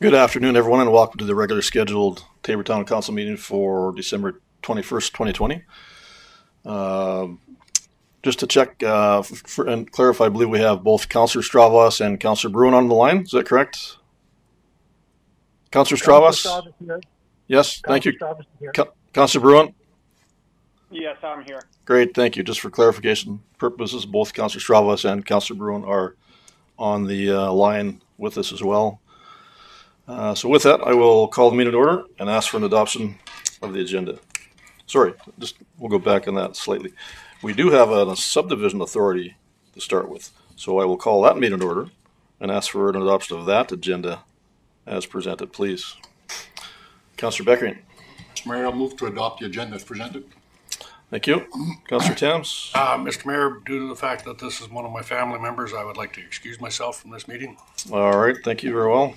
Good afternoon, everyone, and welcome to the regular scheduled Taber Town Council meeting for December 21st, 2020. Just to check and clarify, I believe we have both Councillor Stravas and Councillor Bruin on the line. Is that correct? Councillor Stravas? Yes, thank you. Councillor Bruin? Yes, I'm here. Great, thank you. Just for clarification purposes, both Councillor Stravas and Councillor Bruin are on the line with us as well. So with that, I will call the meeting to order and ask for an adoption of the agenda. Sorry, we'll go back on that slightly. We do have a subdivision authority to start with, so I will call that meeting to order and ask for an adoption of that agenda as presented, please. Councillor Beckering. Mr. Mayor, I'll move to adopt the agenda as presented. Thank you. Councillor Tams. Mr. Mayor, due to the fact that this is one of my family members, I would like to excuse myself from this meeting. All right, thank you very well.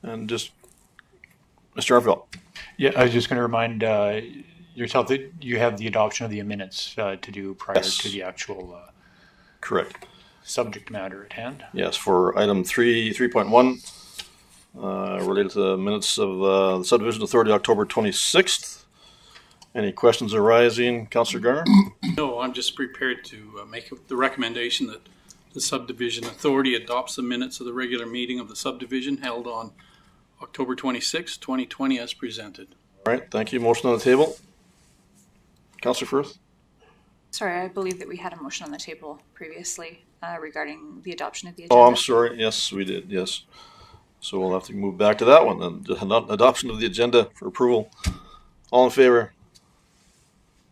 And just, Mr. Arville. Yeah, I was just going to remind yourself that you have the adoption of the minutes to do prior to the actual correct subject matter at hand. Yes, for item 3.1, related to the minutes of the Subdivision Authority, October 26th. Any questions arising? Councillor Garner? No, I'm just prepared to make the recommendation that the Subdivision Authority adopts the minutes of the regular meeting of the subdivision held on October 26, 2020 as presented. All right, thank you. Motion on the table. Councillor Firth? Sorry, I believe that we had a motion on the table previously regarding the adoption of the agenda. Oh, I'm sorry. Yes, we did. Yes. So we'll have to move back to that one then. The adoption of the agenda for approval. All in favor?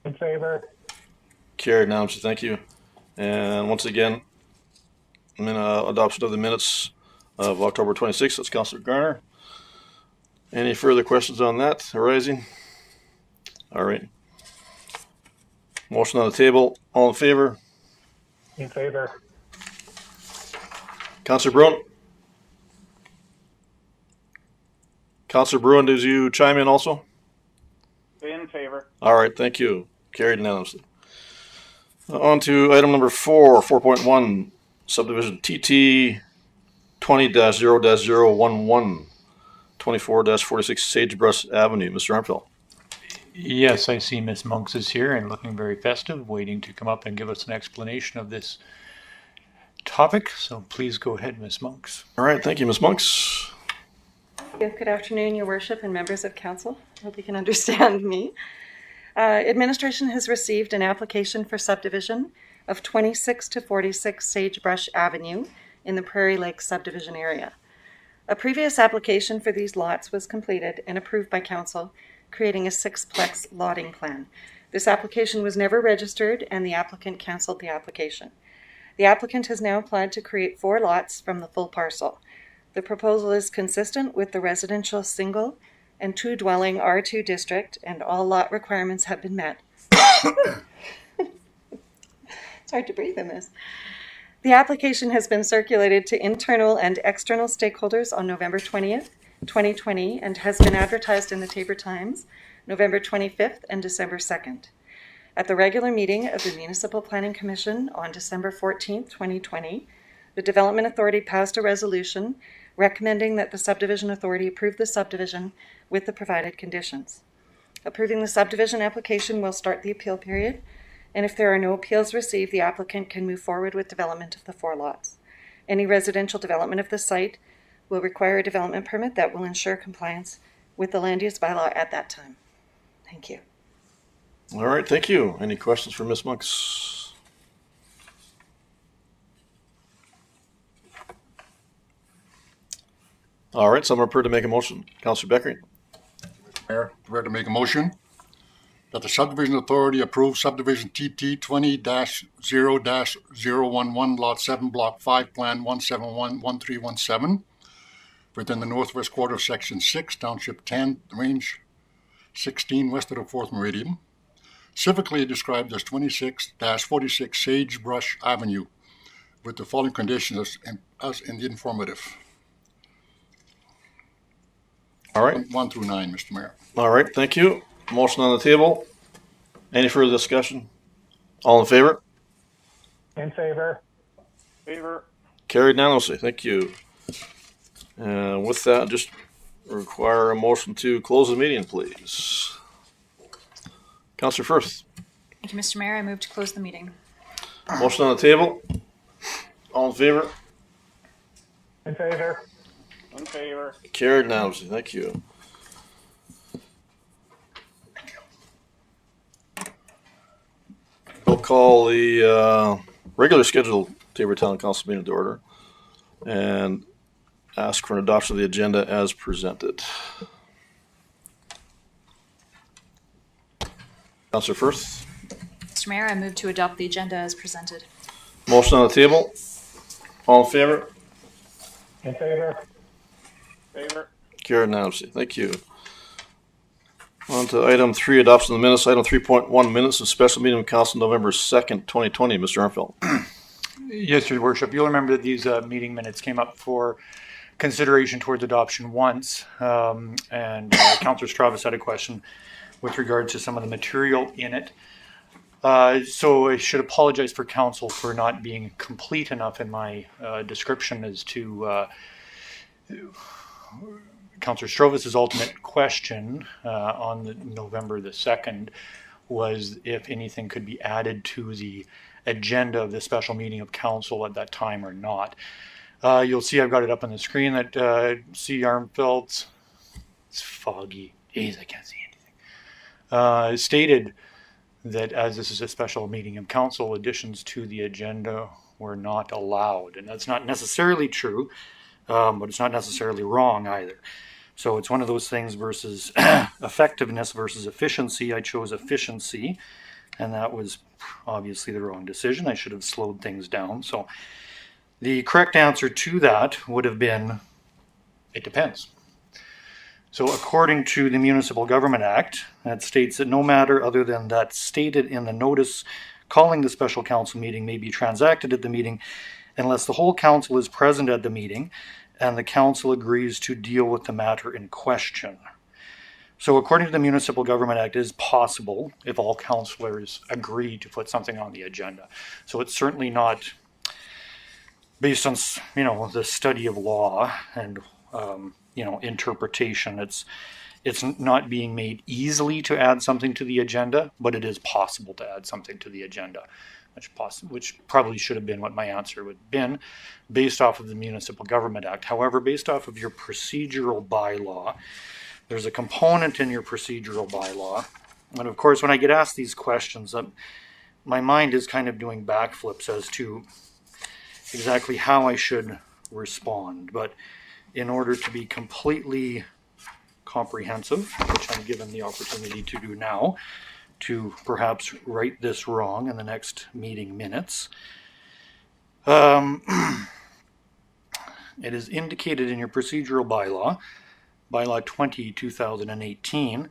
In favor. Carried now. Thank you. And once again, adoption of the minutes of October 26th. That's Councillor Garner. Any further questions on that arising? All right. Motion on the table. All in favor? In favor. Councillor Bruin? Councillor Bruin, did you chime in also? In favor. All right, thank you. Carried unanimously. On to item number 4.1, subdivision TT 20-0-011, 24-46 Sagebrush Avenue. Mr. Armfield. Yes, I see Ms. Monks is here and looking very festive, waiting to come up and give us an explanation of this topic. So please go ahead, Ms. Monks. All right, thank you, Ms. Monks. Good afternoon, Your Worship and members of Council. I hope you can understand me. Administration has received an application for subdivision of 26 to 46 Sagebrush Avenue in the Prairie Lake subdivision area. A previous application for these lots was completed and approved by Council, creating a six-plex lotting plan. This application was never registered and the applicant canceled the application. The applicant has now applied to create 4 lots from the full parcel. The proposal is consistent with the residential single and 2-dwelling R2 district, and all lot requirements have been met. It's hard to breathe in this. The application has been circulated to internal and external stakeholders on November 20th, 2020, and has been advertised in the Taber Times November 25th and December 2nd. At the regular meeting of the Municipal Planning Commission on December 14th, 2020, the Development Authority passed a resolution recommending that the Subdivision Authority approve the subdivision with the provided conditions. Approving the subdivision application will start the appeal period, and if there are no appeals received, the applicant can move forward with development of the 4 lots. Any residential development of the site will require a development permit that will ensure compliance with the land use bylaw at that time. Thank you. All right, thank you. Any questions for Ms. Monks? All right, someone prepared to make a motion. Councillor Beckering. Mayor, prepared to make a motion that the Subdivision Authority approve subdivision TT 20-0-011, Lot 7, Block 5, Plan 1711317, within the northwest quarter of Section 6, Township 10, Range 16, west of the 4th Meridian, specifically described as 26-46 Sagebrush Avenue, with the following conditions as in the informative. All right. 1 through 9, Mr. Mayor. All right, thank you. Motion on the table. Any further discussion? All in favor? In favor. Favor. Carried unanimously. Thank you. With that, just require a motion to close the meeting, please. Councillor Firth, Thank you, Mr. Mayor. I move to close the meeting. motion on the table. All in favor? In favor. In favor. Carried unanimously. Thank you. We'll call the regular scheduled Taber Town Council meeting to order and ask for an adoption of the agenda as presented. Councillor Firth, Mr. Mayor, I move to adopt the agenda as presented. motion on the table. All in favor? In favor. Favor. Carried unanimously. Thank you. On to item 3, adoption of the minutes. Item 3.1, minutes of special meeting of council November 2nd, 2020. Mr. Armfield. Yes, Your Worship. You'll remember that these meeting minutes came up for consideration towards adoption once, and Councillor Stravis had a question with regard to some of the material in it. So I should apologize for council for not being complete enough in my description as to Councillor Strovis's ultimate question on the November the 2nd was if anything could be added to the agenda of the special meeting of council at that time or not. You'll see I've got it up on the screen that C. Armfeld's, it's foggy, jeez, I can't see anything, stated that as this is a special meeting of council, additions to the agenda were not allowed. And that's not necessarily true, but it's not necessarily wrong either. So it's one of those things versus effectiveness versus efficiency. I chose efficiency, and that was obviously the wrong decision. I should have slowed things down. So the correct answer to that would have been, it depends. So according to the Municipal Government Act, that states that no matter other than that stated in the notice calling the special council meeting may be transacted at the meeting unless the whole council is present at the meeting and the council agrees to deal with the matter in question. So according to the Municipal Government Act, it is possible if all councillors agree to put something on the agenda. So it's certainly not based on, the study of law and, interpretation. It's not being made easily to add something to the agenda, but it is possible to add something to the agenda, which probably should have been what my answer would have been based off of the Municipal Government Act. However, based off of your procedural bylaw, there's a component in your procedural bylaw. And of course, when I get asked these questions, my mind is kind of doing backflips as to exactly how I should respond. But in order to be completely comprehensive, which I'm given the opportunity to do now, to perhaps right this wrong in the next meeting minutes, it is indicated in your procedural bylaw, Bylaw 20, 2018,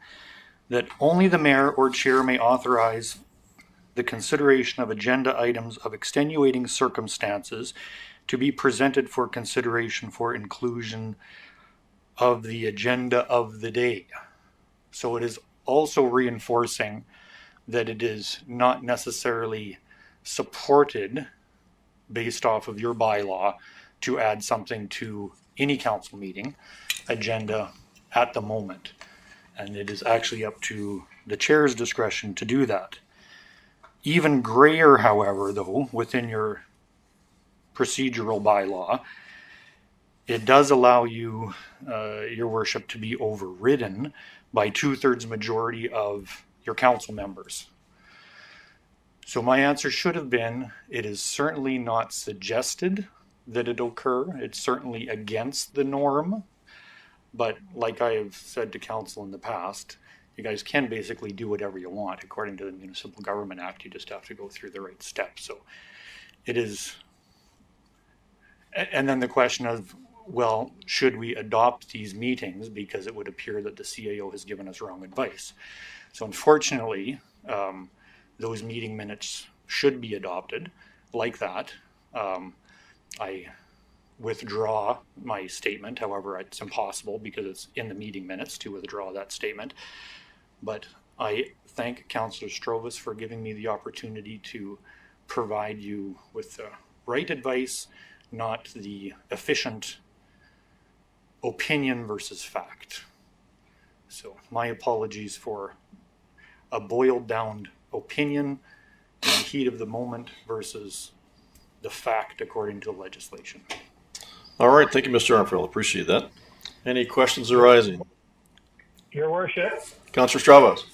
that only the mayor or chair may authorize the consideration of agenda items of extenuating circumstances to be presented for consideration for inclusion of the agenda of the day. So it is also reinforcing that it is not necessarily supported based off of your bylaw to add something to any council meeting agenda at the moment. And it is actually up to the chair's discretion to do that. Even grayer, however, though, within your procedural bylaw, it does allow you, your worship, to be overridden by 2/3 majority of your council members. So my answer should have been, it is certainly not suggested that it occur. It's certainly against the norm. But like I have said to council in the past, you guys can basically do whatever you want. According to the Municipal Government Act, you just have to go through the right steps. So it is. And then the question of, well, should we adopt these meetings because it would appear that the CAO has given us wrong advice? So unfortunately, those meeting minutes should be adopted like that. I withdraw my statement. However, it's impossible because it's in the meeting minutes to withdraw that statement. But I thank Councillor Strovis for giving me the opportunity to provide you with the right advice, not the efficient opinion versus fact. So my apologies for a boiled down opinion in the heat of the moment versus the fact according to the legislation. All right, thank you, Mr. Armfield. Appreciate that. Any questions arising? Your worship. Councillor Stravas.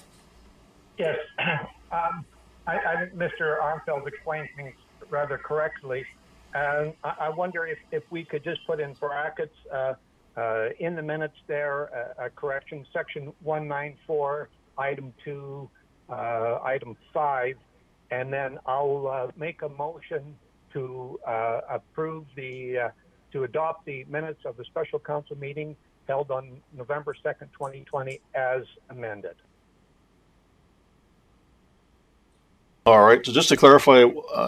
Yes. I think Mr. Armfield explained things rather correctly. And I wonder if we could just put in brackets in the minutes there a correction, section 194, item 2, item 5, and then I'll make a motion to approve to adopt the minutes of the special council meeting held on November 2nd, 2020 as amended. All right, so just to clarify,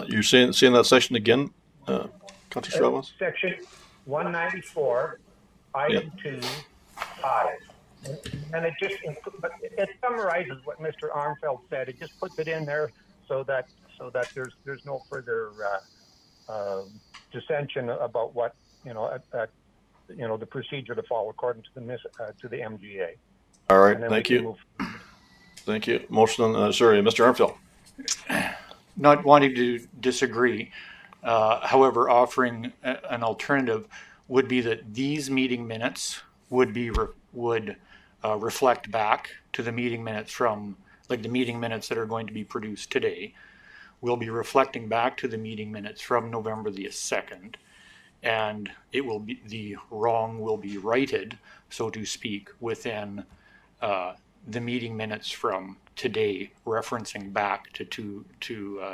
you're saying that section again, Councillor Stravas? Section 194, item 2, 5. And it summarizes what Mr. Armfield said. It just puts it in there so that there's no further dissension about what the procedure to follow according to the MGA. All right, thank you. Thank you. Motion on, Mr. Armfield. Not wanting to disagree, however, offering an alternative would be that these meeting minutes would reflect back to the meeting minutes from, like the meeting minutes that are going to be produced today. We'll be reflecting back to the meeting minutes from November the 2nd, and it will be, the wrong will be righted, so to speak, within the meeting minutes from today, referencing back to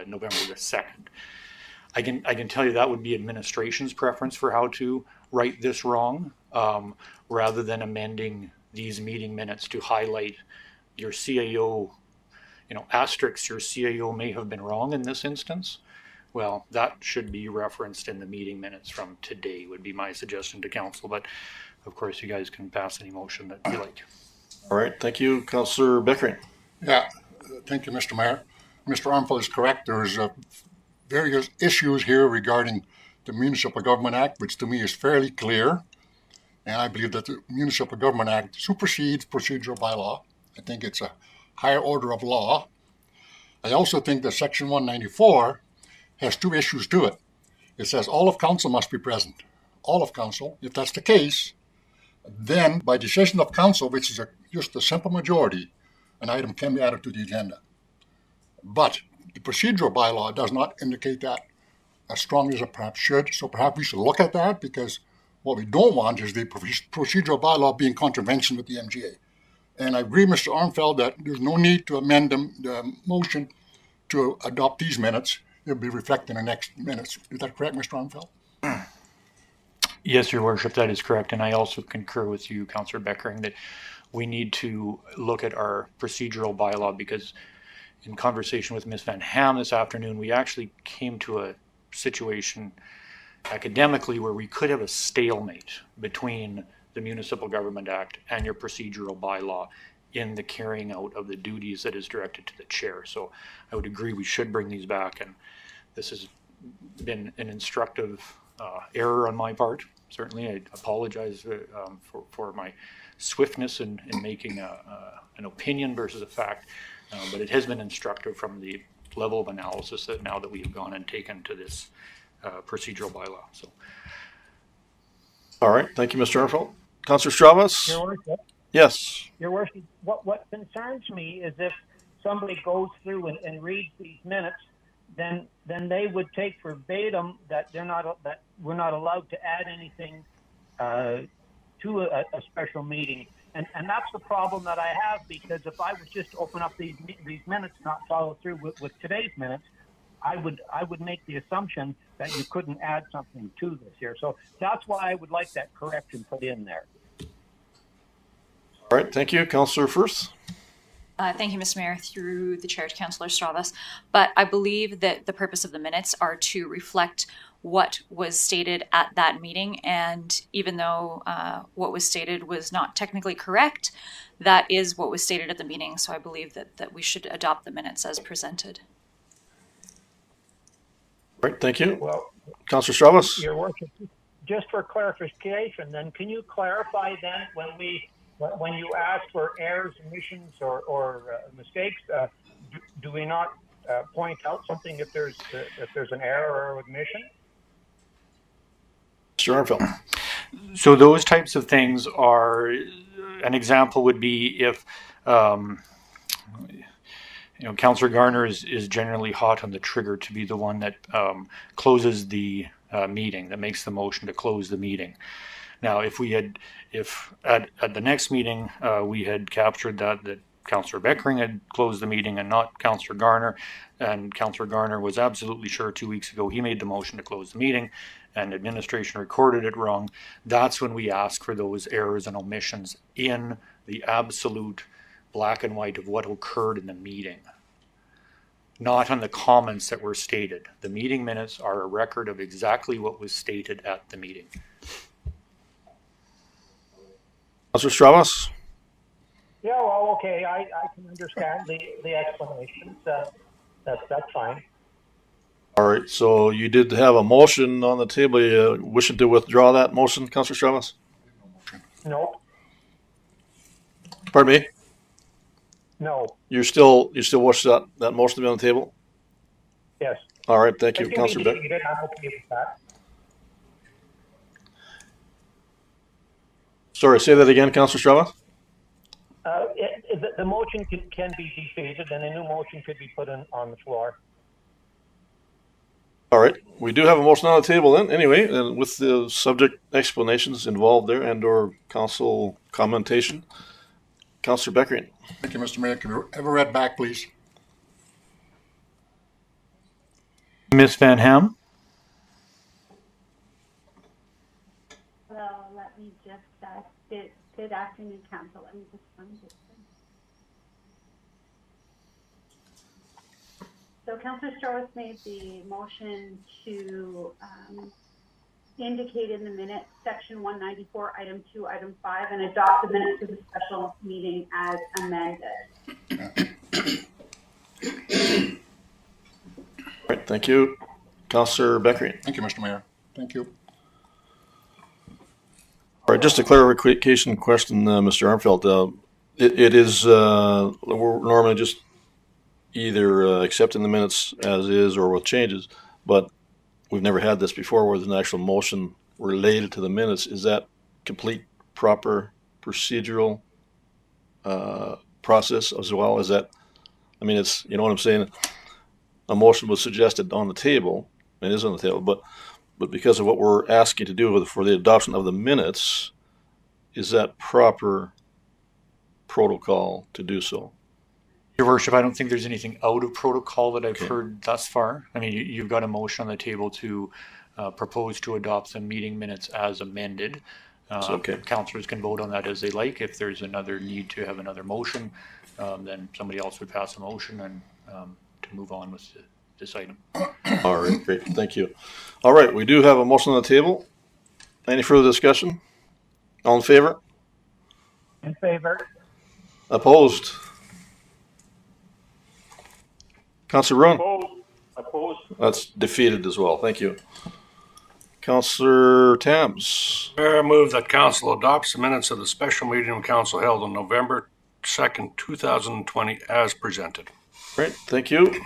November the 2nd. I can tell you that would be administration's preference for how to right this wrong, rather than amending these meeting minutes to highlight your CAO, asterisks, your CAO may have been wrong in this instance. Well, that should be referenced in the meeting minutes from today would be my suggestion to council, but of course you guys can pass any motion that you like. All right, thank you, Councillor Beckering. Yeah, thank you, Mr. Mayor. Mr. Armfield is correct. There's various issues here regarding the Municipal Government Act, which to me is fairly clear. And I believe that the Municipal Government Act supersedes procedural bylaw. I think it's a higher order of law. I also think that Section 194 has two issues to it. It says all of council must be present. All of council. If that's the case, then by decision of council, which is just a simple majority, an item can be added to the agenda. But the procedural bylaw does not indicate that as strongly as it perhaps should. So perhaps we should look at that, because what we don't want is the procedural bylaw being in contravention with the MGA. And I agree, Mr. Armfield, that there's no need to amend the motion to adopt these minutes. It'll be reflected in the next minutes. Is that correct, Mr. Armfield? Yes, Your Worship, that is correct. And I also concur with you, Councillor Beckering, that we need to look at our procedural bylaw, because in conversation with Ms. Van Ham this afternoon, we actually came to a situation academically where we could have a stalemate between the Municipal Government Act and your procedural bylaw in the carrying out of the duties that is directed to the chair. So I would agree we should bring these back, and this has been an instructive error on my part. Certainly, I apologize for my swiftness in making an opinion versus a fact, but it has been instructive from the level of analysis that now that we have gone and taken to this procedural bylaw. So, all right, thank you, Mr. Armfield. Councillor Stravas? Your worship. Yes. Your worship, what concerns me is if somebody goes through and reads these minutes, then they would take verbatim that we're not allowed to add anything to a special meeting, and that's the problem that I have, because if I was just to open up these minutes, not follow through with today's minutes, I would make the assumption that you couldn't add something to this here. So that's why I would like that correction put in there. All right, thank you, Councillor Firth. Thank you, Mr. Mayor, through the chair to Councillor Stravas. But I believe that the purpose of the minutes are to reflect what was stated at that meeting. And even though what was stated was not technically correct, that is what was stated at the meeting. So I believe that we should adopt the minutes as presented. Right, thank you. Well, Councillor Stravas? Your Worship, just for clarification, then can you clarify then when you ask for errors, omissions, or mistakes, do we not point out something if there's an error or omission? Mr. Armfield? So those types of things are, an example would be if, Councillor Garner is generally hot on the trigger to be the one that closes the meeting, that makes the motion to close the meeting. Now, if at the next meeting we had captured that Councillor Beckering had closed the meeting and not Councillor Garner, and Councillor Garner was absolutely sure 2 weeks ago he made the motion to close the meeting, and administration recorded it wrong, that's when we ask for those errors and omissions in the absolute black and white of what occurred in the meeting, not on the comments that were stated. The meeting minutes are a record of exactly what was stated at the meeting. Councillor Stravas? Yeah, well, okay, I can understand the explanations. That's fine. All right, so you did have a motion on the table. You wishing to withdraw that motion, Councillor Stravas? No, Pardon me? no, You still wish that motion to be on the table? yes. All right, thank you, It can be Councillor Beck. defeated. I'm okay with that. Sorry, say that again, Councillor Stravas? The motion can be defeated, and a new motion could be put on the floor. All right, we do have a motion on the table then, anyway, and with the subject explanations involved there and/or council commentation. Councillor Beckering. Thank you, Mr. Mayor. Can you ever read back, please? Ms. Van Ham? Well, let me just, good afternoon, council. Let me just find this thing. So Councillor Strauss made the motion to indicate in the minutes, section 194, item 2, item 5, and adopt the minutes of the special meeting as amended. All right, thank you. Councillor Beckering. Thank you, Mr. Mayor. Thank you. All right, just a clarification question, Mr. Armfield. It is, we're normally just either accepting the minutes as is or with changes, but we've never had this before where there's an actual motion related to the minutes. Is that complete, proper, procedural process as well? Is that, I mean, it's, you know what I'm saying? A motion was suggested on the table, it is on the table, but because of what we're asking to do for the adoption of the minutes, is that proper protocol to do so? Your Worship, I don't think there's anything out of protocol that I've heard thus far. I mean, you've got a motion on the table to propose to adopt the meeting minutes as amended. Councillors can vote on that as they like. If there's another need to have another motion, then somebody else would pass a motion and to move on with this item. All right, great, thank you. All right, we do have a motion on the table. Any further discussion? All in favor? In favor? Opposed? Councillor Rowan? Opposed. That's defeated as well, thank you. Councillor Tams? I move that council adopts the minutes of the special meeting of council held on November 2nd, 2020 as presented. Great, thank you.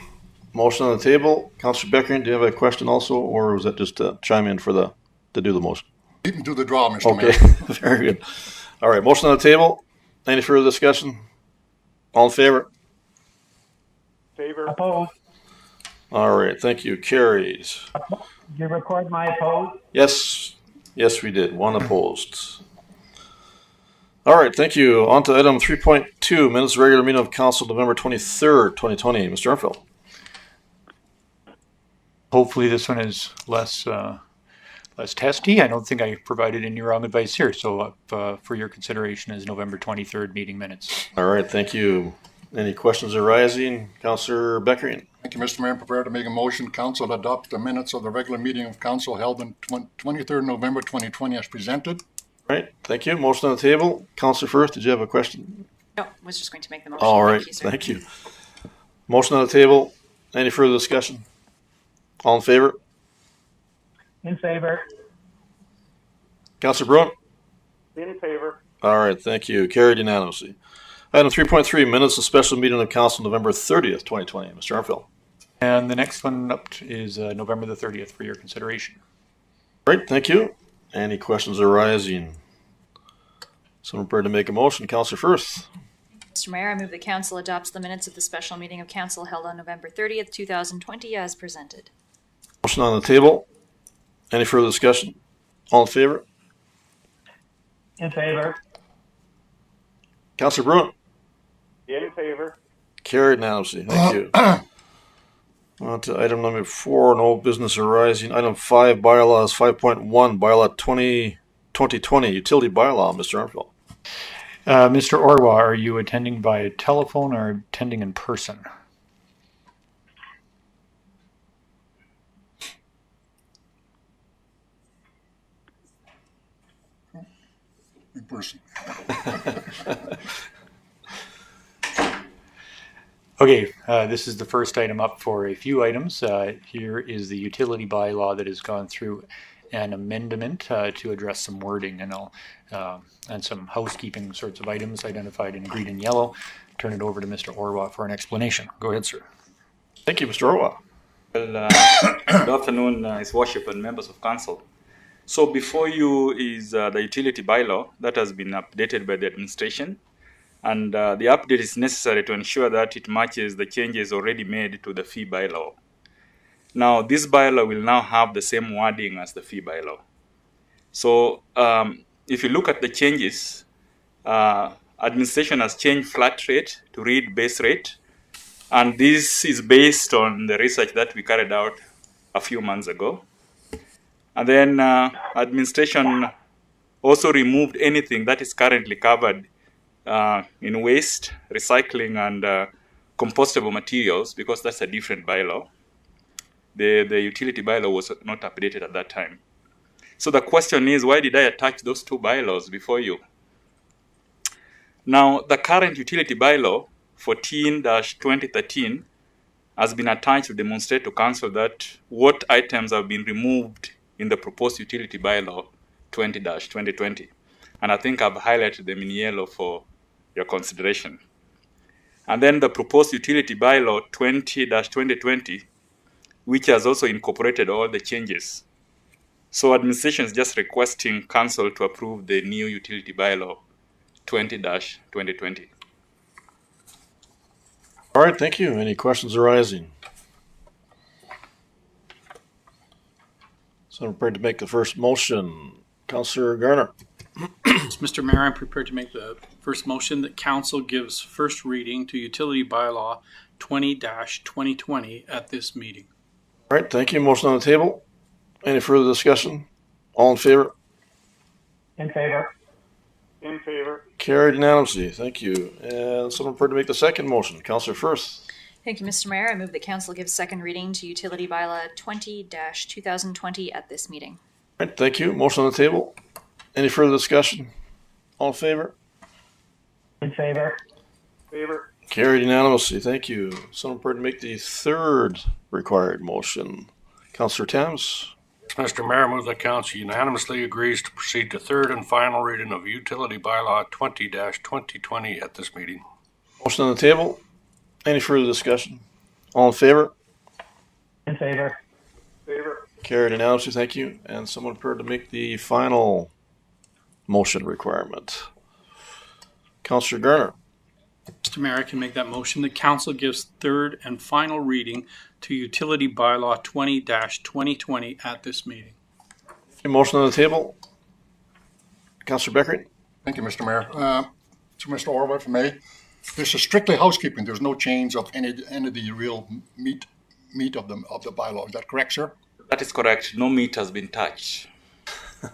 Motion on the table. Councillor Beckering, do you have a question also, or was that just to chime in for to do the motion? You can do the draw, Mr. Okay, Mayor. very good. All right, motion on the table. Any further discussion? All in favor? Favor. Opposed. All right, thank you. Carries. Did you record my opposed? Yes, we did. One opposed. All right, thank you. On to item 3.2, minutes of regular meeting of council, November 23rd, 2020. Mr. Armfield. Hopefully this one is less testy. I don't think I provided any wrong advice here. So for your consideration is November 23rd meeting minutes. All right, thank you. Any questions arising? Councillor Beckering. Thank you, Mr. Mayor. I'm prepared to make a motion. Council adopt the minutes of the regular meeting of council held on 23rd November 2020 as presented. Right, thank you. Motion on the table. Councillor Firth, did you have a question? No, I was just going to make the motion. All right, Thank you, sir. thank you. Motion on the table. Any further discussion? All in favor? In favor. Councillor Bruin? In favor. All right, thank you. Carried unanimously. Item 3.3, minutes of special meeting of council November 30th, 2020. Mr. Armfield. And the next one up is November the 30th for your consideration. Great, thank you. Any questions arising? Someone prepared to make a motion? Councillor Firth. Mr. Mayor, I move that council adopts the minutes of the special meeting of council held on November 30th, 2020 as presented. Motion on the table. Any further discussion? All in favor? In favor. Councillor Bruin. In favor. Carried unanimously. Thank you. On to item number 4, no business arising. Item 5, bylaws 5.1, bylaw 2020, utility bylaw. Mr. Armfield. Mr. Orwa, are you attending by telephone or attending in person? In person. Okay, this is the first item up for a few items. Here is the utility bylaw that has gone through an amendment to address some wording and some housekeeping sorts of items identified in green and yellow. Turn it over to Mr. Orwa for an explanation. Go ahead, sir. Thank you, Mr. Orwa. Well, good afternoon, His Worship and members of council. So before you is the utility bylaw that has been updated by the administration. And the update is necessary to ensure that it matches the changes already made to the fee bylaw. Now, this bylaw will now have the same wording as the fee bylaw. So if you look at the changes, administration has changed flat rate to read base rate. And this is based on the research that we carried out a few months ago. And then administration also removed anything that is currently covered in waste, recycling, and compostable materials, because that's a different bylaw. The utility bylaw was not updated at that time. So the question is, why did I attach those two bylaws before you? Now, the current utility bylaw, 14-2013, has been attached to demonstrate to council that what items have been removed in the proposed utility bylaw 20-2020. And I think I've highlighted them in yellow for your consideration. And then the proposed utility bylaw 20-2020, which has also incorporated all the changes. So administration is just requesting council to approve the new utility bylaw 20-2020. All right, thank you. Any questions arising? So I'm prepared to make the first motion. Councillor Garner. Mr. Mayor, I'm prepared to make the first motion that council gives first reading to utility bylaw 20-2020 at this meeting. All right, thank you. Motion on the table. Any further discussion? All in favor? In favor. In favor. Carried unanimously. Thank you. And someone prepared to make the second motion. Councillor Firth. Thank you, Mr. Mayor. I move that council gives second reading to utility bylaw 20-2020 at this meeting. All right, thank you. Motion on the table. Any further discussion? All in favor? In favor. Favor. Carried unanimously. Thank you. Someone prepared to make the third required motion. Councillor Thames. Mr. Mayor, I move that council unanimously agrees to proceed to third and final reading of utility bylaw 20-2020 at this meeting. Motion on the table. Any further discussion? All in favor? In favor. Favor. Carried unanimously. Thank you. And someone prepared to make the final motion requirement. Councillor Garner. Mr. Mayor, I can make that motion that council gives third and final reading to utility bylaw 20-2020 at this meeting. A motion on the table. Councillor Beckering. Thank you, Mr. Mayor. To Mr. Orwa, if I may, this is strictly housekeeping. There's no change of any of the real meat of the bylaw. Is that correct, sir? That is correct. No meat has been touched.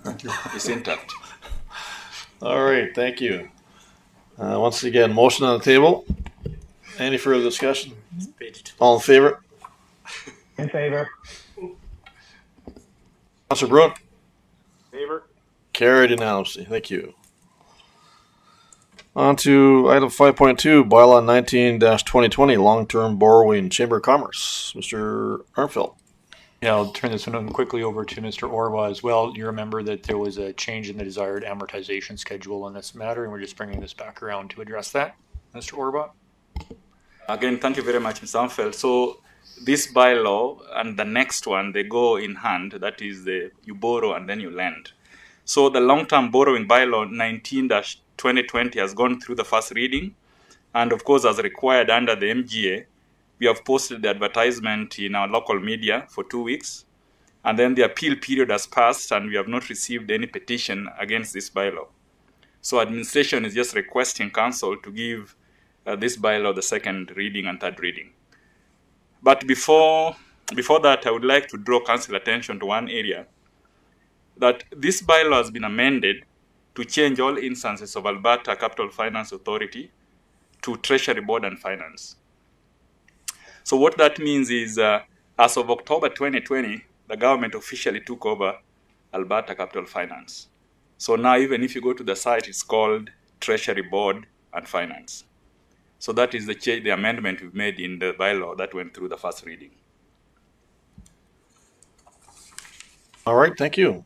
Thank you. It's intact. All right, thank you. Once again, motion on the table. Any further discussion? All in favor? In favor. Councillor Bruin. Favor. Carried unanimously. Thank you. On to item 5.2, bylaw 19-2020, long-term borrowing, Chamber of Commerce. Mr. Armfield. Yeah, I'll turn this one quickly over to Mr. Orwa as well. You remember that there was a change in the desired amortization schedule on this matter, and we're just bringing this back around to address that. Mr. Orwa? Again, thank you very much, Mr. Armfeld. So this bylaw and the next one, they go in hand. That is, you borrow and then you lend. So the long-term borrowing bylaw 19-2020 has gone through the first reading. And of course, as required under the MGA, we have posted the advertisement in our local media for 2 weeks. And then the appeal period has passed and we have not received any petition against this bylaw. So administration is just requesting council to give this bylaw the second reading and third reading. But before that, I would like to draw council attention to one area, that this bylaw has been amended to change all instances of Alberta Capital Finance Authority to Treasury Board and Finance. So what that means is, as of October 2020, the government officially took over Alberta Capital Finance. So now even if you go to the site, it's called Treasury Board and Finance. So that is the amendment we've made in the bylaw that went through the first reading. All right, thank you.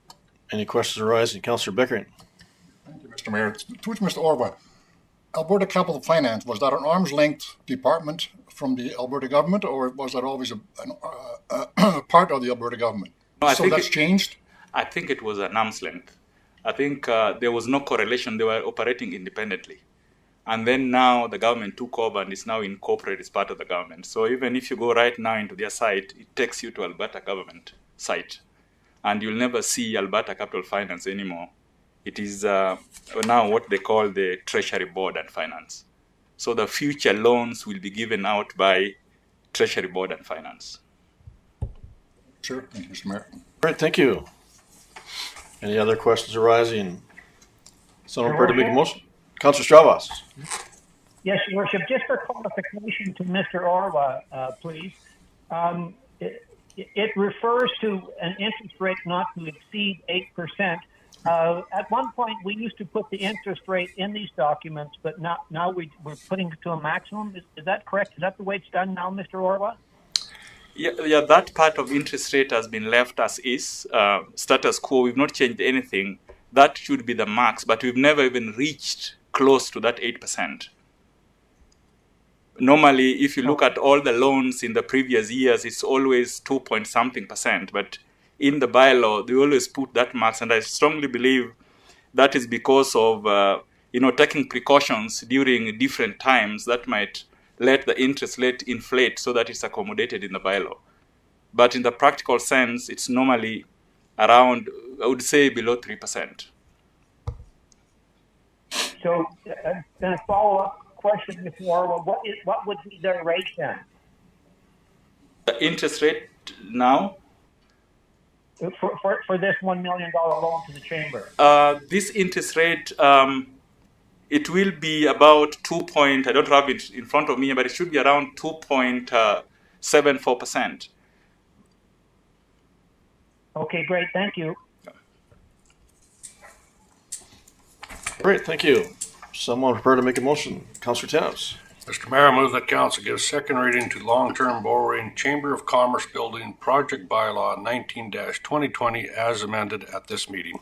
Any questions arising? Councillor Beckering. Thank you, Mr. Mayor. To Mr. Orwa, Alberta Capital Finance, was that an arm's length department from the Alberta government, or was that always a part of the Alberta government? No, so that's changed? I think it was an arm's length. I think there was no correlation. They were operating independently. And then now the government took over and is now incorporated as part of the government. So even if you go right now into their site, it takes you to Alberta government site. And you'll never see Alberta Capital Finance anymore. It is now what they call the Treasury Board and Finance. So the future loans will be given out by Treasury Board and Finance. Sure, thank you, Mr. Mayor. All right, thank you. Any other questions arising? Someone prepared to make a motion? Councillor Stravas. Yes, Your Worship. Just for clarification to Mr. Orwa, please. It refers to an interest rate not to exceed 8%. At one point, we used to put the interest rate in these documents, but now we're putting it to a maximum. Is that correct? Is that the way it's done now, Mr. Orwa? Yeah, that part of interest rate has been left as is, status quo. We've not changed anything. That should be the max, but we've never even reached close to that 8%. Normally, if you look at all the loans in the previous years, it's always 2-point-something%. But in the bylaw, they always put that max, and I strongly believe that is because of taking precautions during different times that might let the interest rate inflate so that it's accommodated in the bylaw. But in the practical sense, it's normally around, I would say, below 3%. So, then a follow-up question, Mr. Orwa, what would be the rate then? The interest rate now? For this $1 million loan to the chamber? This interest rate, it will be about I don't have it in front of me, but it should be around 2.74%. Okay, great. Thank you. Great, thank you. Someone prepared to make a motion? Councillor Taps. Mr. Mayor, I move that council give second reading to long-term borrowing Chamber of Commerce Building Project Bylaw 19-2020 as amended at this meeting.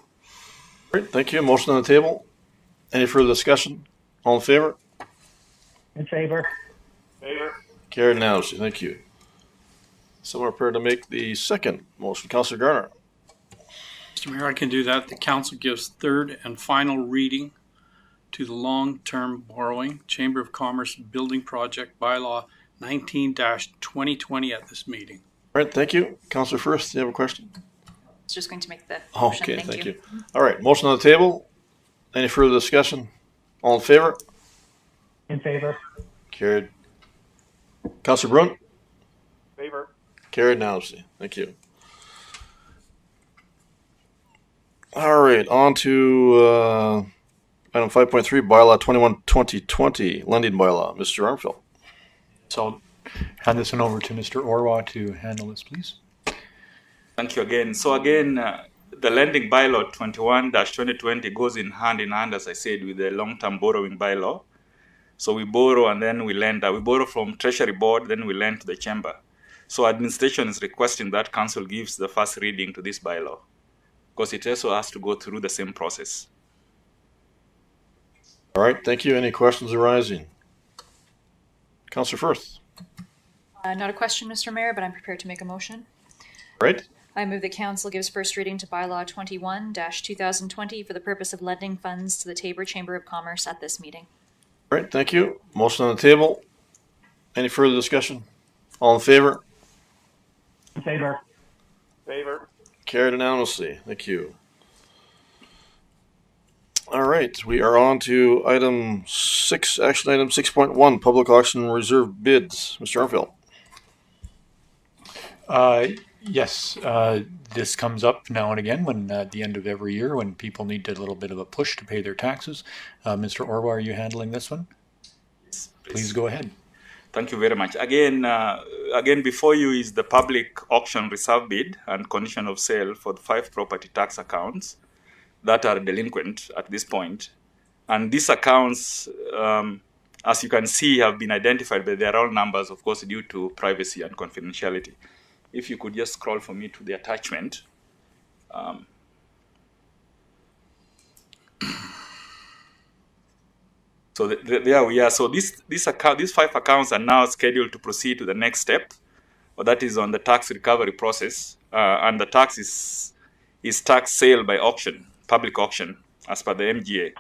Great, thank you. Motion on the table. Any further discussion? All in favor? In favor. Carried unanimously. Thank you. Someone prepared to make the second motion? Councillor Garner. Mr. Mayor, I can do that. The council gives third and final reading to the long-term borrowing Chamber of Commerce Building Project Bylaw 19-2020 at this meeting. All right, thank you. Councillor Firth, do you have a question? I was just going to make the motion. Okay, thank you. All right, motion on the table. Any further discussion? All in favor? In favor. Carried. Councillor Bruin? Favor. Carried unanimously. Thank you. All right, on to item 5.3, bylaw 21-2020, lending bylaw. Mr. Armfield. So I'll hand this one over to Mr. Orwa to handle this, please. Thank you again. So again, the lending bylaw 21-2020 goes in hand, as I said, with the long-term borrowing bylaw. So we borrow and then we lend. We borrow from Treasury Board, then we lend to the chamber. So administration is requesting that council gives the first reading to this bylaw, because it also has to go through the same process. All right, thank you. Any questions arising? Councillor Firth. Not a question, Mr. Mayor, but I'm prepared to make a motion. All right, I move that council gives first reading to bylaw 21-2020 for the purpose of lending funds to the Taber Chamber of Commerce at this meeting. all right, thank you. Motion on the table. Any further discussion? All in favor? In favor. Favor. Carried unanimously. Thank you. All right, we are on to item 6, action item 6.1, public auction reserve bids. Mr. Armfield. Yes, this comes up now and again when at the end of every year when people need a little bit of a push to pay their taxes. Mr. Orwa, are you handling this one? Yes, Please go ahead. Thank you very much. Again, before you is the public auction reserve bid and condition of sale for the 5 property tax accounts that are delinquent at this point. And these accounts, as you can see, have been identified, but they are all numbers, of course, due to privacy and confidentiality. If you could just scroll for me to the attachment. So there we are. So these 5 accounts are now scheduled to proceed to the next step, or that is on the tax recovery process, and the tax is tax sale by auction, public auction, as per the MGA.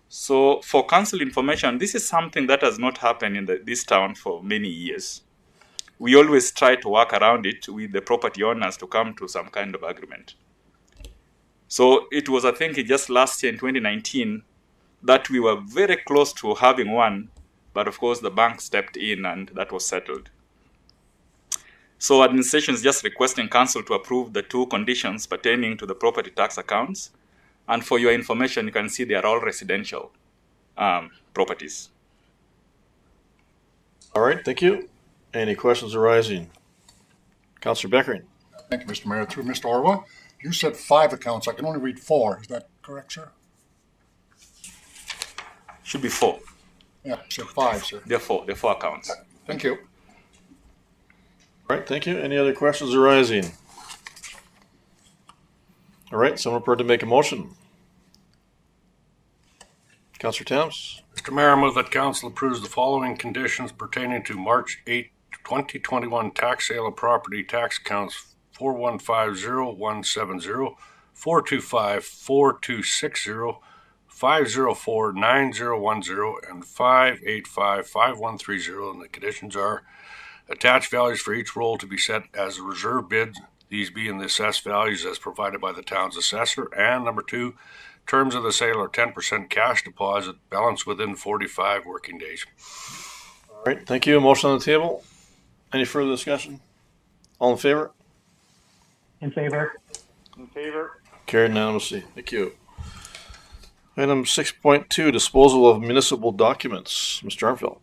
So for council information, this is something that has not happened in this town for many years. We always try to work around it with the property owners to come to some kind of agreement. So it was, I think, just last year in 2019 that we were very close to having one, but of course the bank stepped in and that was settled. So administration is just requesting council to approve the 2 conditions pertaining to the property tax accounts. And for your information, you can see they are all residential properties. All right, thank you. Any questions arising? Councillor Beckering. Thank you, Mr. Mayor. Through Mr. Orwa, you said 5 accounts. I can only read 4. Is that correct, sir? Should be 4. Yeah, you said 5, sir. There are 4 accounts. Thank you. All right, thank you. Any other questions arising? All right, someone prepared to make a motion. Councillor Tams. Mr. Mayor, I move that council approves the following conditions pertaining to March 8, 2021 tax sale of property tax accounts 4150-170, 425-4260, 504-9010, and 585-5130. And the conditions are attached values for each roll to be set as a reserve bid, these being the assessed values as provided by the town's assessor. And number 2, terms of the sale are 10% cash deposit, balance within 45 working days. All right, thank you. Motion on the table. Any further discussion? All in favor? In favor. In favor. Carried unanimously. Thank you. Item 6.2, disposal of municipal documents. Mr. Armfield.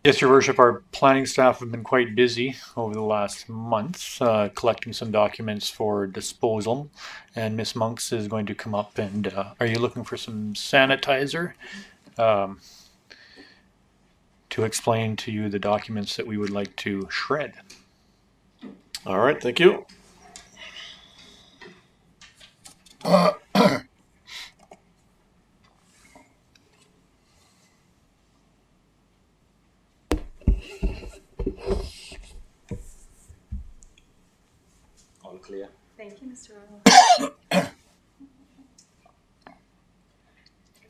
Yes, Your Worship, our planning staff have been quite busy over the last month collecting some documents for disposal. And Ms. Monks is going to come up and, are you looking for some sanitizer? To explain to you the documents that we would like to shred. All right, thank you. All clear. Thank you, Mr. Orwa. Good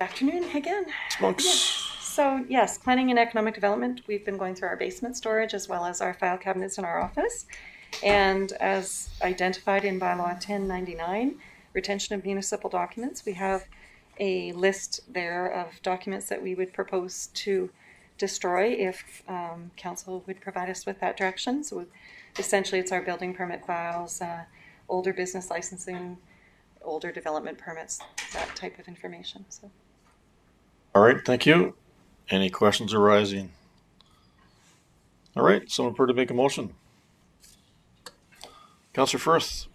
afternoon again. Monks. So yes, planning and economic development, we've been going through our basement storage as well as our file cabinets in our office. And as identified in bylaw 1099, retention of municipal documents, we have a list there of documents that we would propose to destroy if council would provide us with that direction. So essentially it's our building permit files, older business licensing, older development permits, that type of information. So. All right, thank you. Any questions arising? All right, someone prepared to make a motion. Councillor Firth.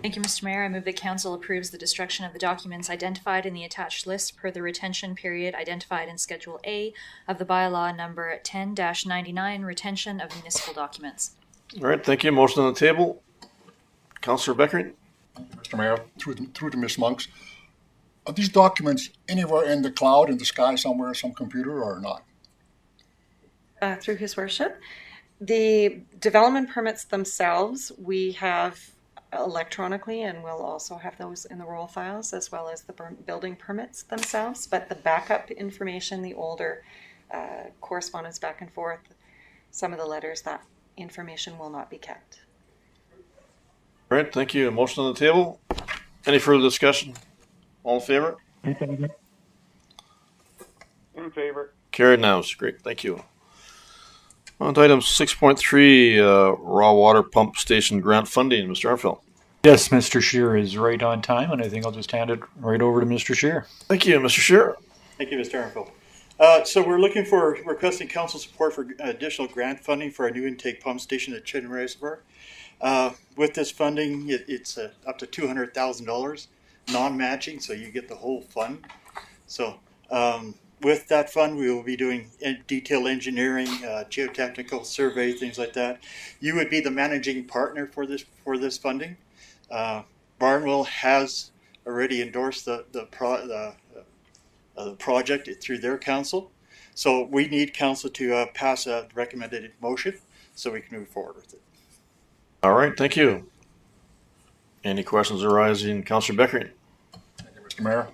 Thank you, Mr. Mayor. I move that council approves the destruction of the documents identified in the attached list per the retention period identified in Schedule A of the bylaw number 10-99, retention of municipal documents. All right, thank you. Motion on the table. Councillor Beckering. Mr. Mayor, through to Ms. Monks. Are these documents anywhere in the cloud, in the sky somewhere, some computer, or not? Through His Worship. The development permits themselves, we have electronically, and we'll also have those in the roll files, as well as the building permits themselves. But the backup information, the older correspondence back and forth, some of the letters, that information will not be kept. All right, thank you. Motion on the table. Any further discussion? All in favor? In favor. In favor. Carried now. Great, thank you. On to item 6.3, raw water pump station grant funding. Mr. Armfield. Yes, Mr. Scheer is right on time, and I think I'll just hand it right over to Mr. Scheer. Thank you, Mr. Scheer. Thank you, Mr. Armfield. So we're requesting council support for additional grant funding for our new intake pump station at Chin Reservoir. With this funding, it's up to $200,000, non-matching, so you get the whole fund. So with that fund, we will be doing detailed engineering, geotechnical survey, things like that. You would be the managing partner for this funding. Barnwell has already endorsed the project through their council, so we need council to pass a recommended motion so we can move forward with it. All right, thank you. Any questions arising? Councillor Beckering. Thank you, Mr. Mayor.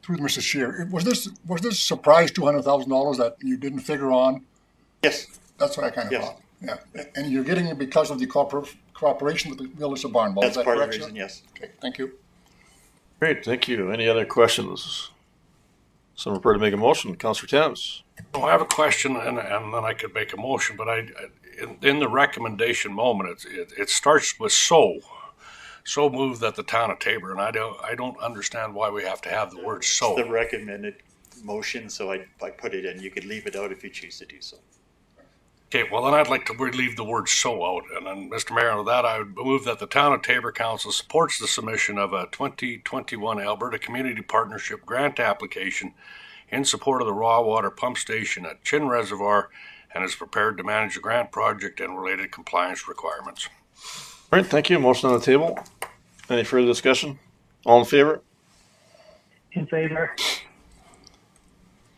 Through to Mr. Scheer. Was this a surprise $200,000 that you didn't figure on? Yes. That's what I kind of Yes. thought. Yeah. And you're getting it because of the cooperation with the Village of Barnwell. That's Is that part correct, of the reason, sir? yes. Okay, thank you. Great, thank you. Any other questions? Someone prepared to make a motion? Councillor Thames. Well, I have a question, and then I could make a motion, but in the recommendation moment, it starts with so moved that the town of Tabor, and I don't understand why we have to have the word so. It's the recommended motion, so I put it in. You could leave it out if you choose to do so. Okay, well then I'd like to leave the word so out, and then Mr. Mayor, with that I would move that the town of Tabor Council supports the submission of a 2021 Alberta Community Partnership grant application in support of the raw water pump station at Chin Reservoir, and is prepared to manage the grant project and related compliance requirements. All right, thank you. Motion on the table. Any further discussion? All in favor? In favor.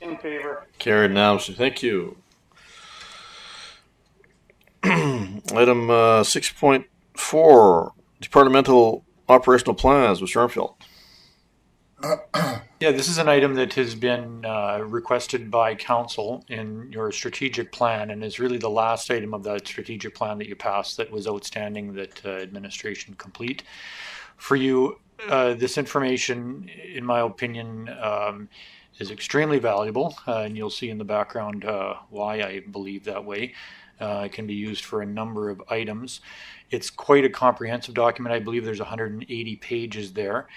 In favor. Carried now. So thank you. Item 6.4, departmental operational plans. Mr. Armfield. Yeah, this is an item that has been requested by council in your strategic plan, and is really the last item of that strategic plan that you passed that was outstanding that administration complete for you. This information, in my opinion, is extremely valuable, and you'll see in the background why I believe that way. It can be used for a number of items. It's quite a comprehensive document. I believe there's 180 pages there.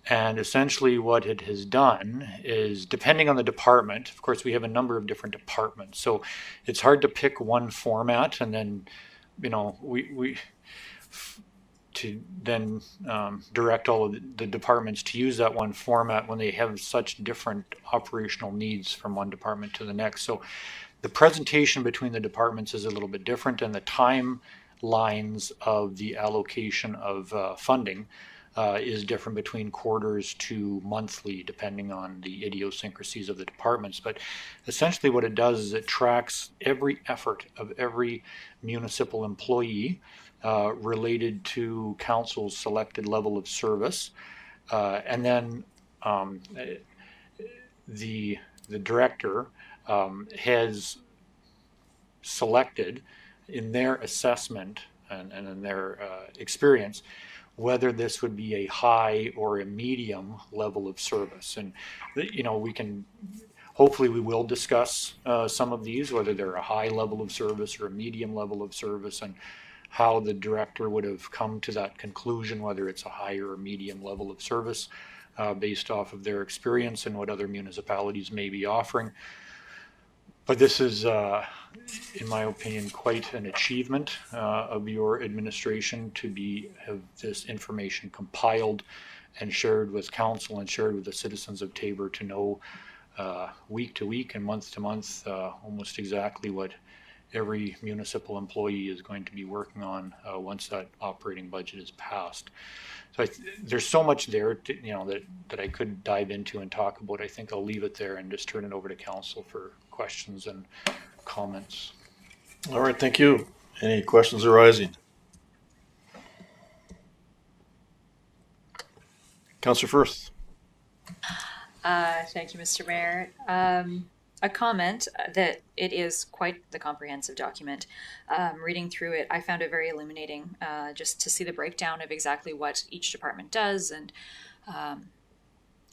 And essentially what it has done is, depending on the department, of course we have a number of different departments, so it's hard to pick one format and then, you know, we to then direct all of the departments to use that one format when they have such different operational needs from one department to the next. So the presentation between the departments is a little bit different, and the timelines of the allocation of funding is different between quarters to monthly, depending on the idiosyncrasies of the departments. But essentially what it does is it tracks every effort of every municipal employee related to council's selected level of service. And then the director has selected in their assessment and in their experience whether this would be a high or a medium level of service. And, you know, hopefully we will discuss some of these, whether they're a high level of service or a medium level of service, and how the director would have come to that conclusion, whether it's a higher or medium level of service based off of their experience and what other municipalities may be offering. But this is, in my opinion, quite an achievement of your administration to have this information compiled and shared with council and shared with the citizens of Taber to know week to week and month to month almost exactly what every municipal employee is going to be working on once that operating budget is passed. So there's so much there that I could dive into and talk about. I think I'll leave it there and just turn it over to council for questions and comments. All right, thank you. Any questions arising? Councillor Firth. Thank you, Mr. Mayor. A comment that it is quite the comprehensive document. Reading through it, I found it very illuminating just to see the breakdown of exactly what each department does and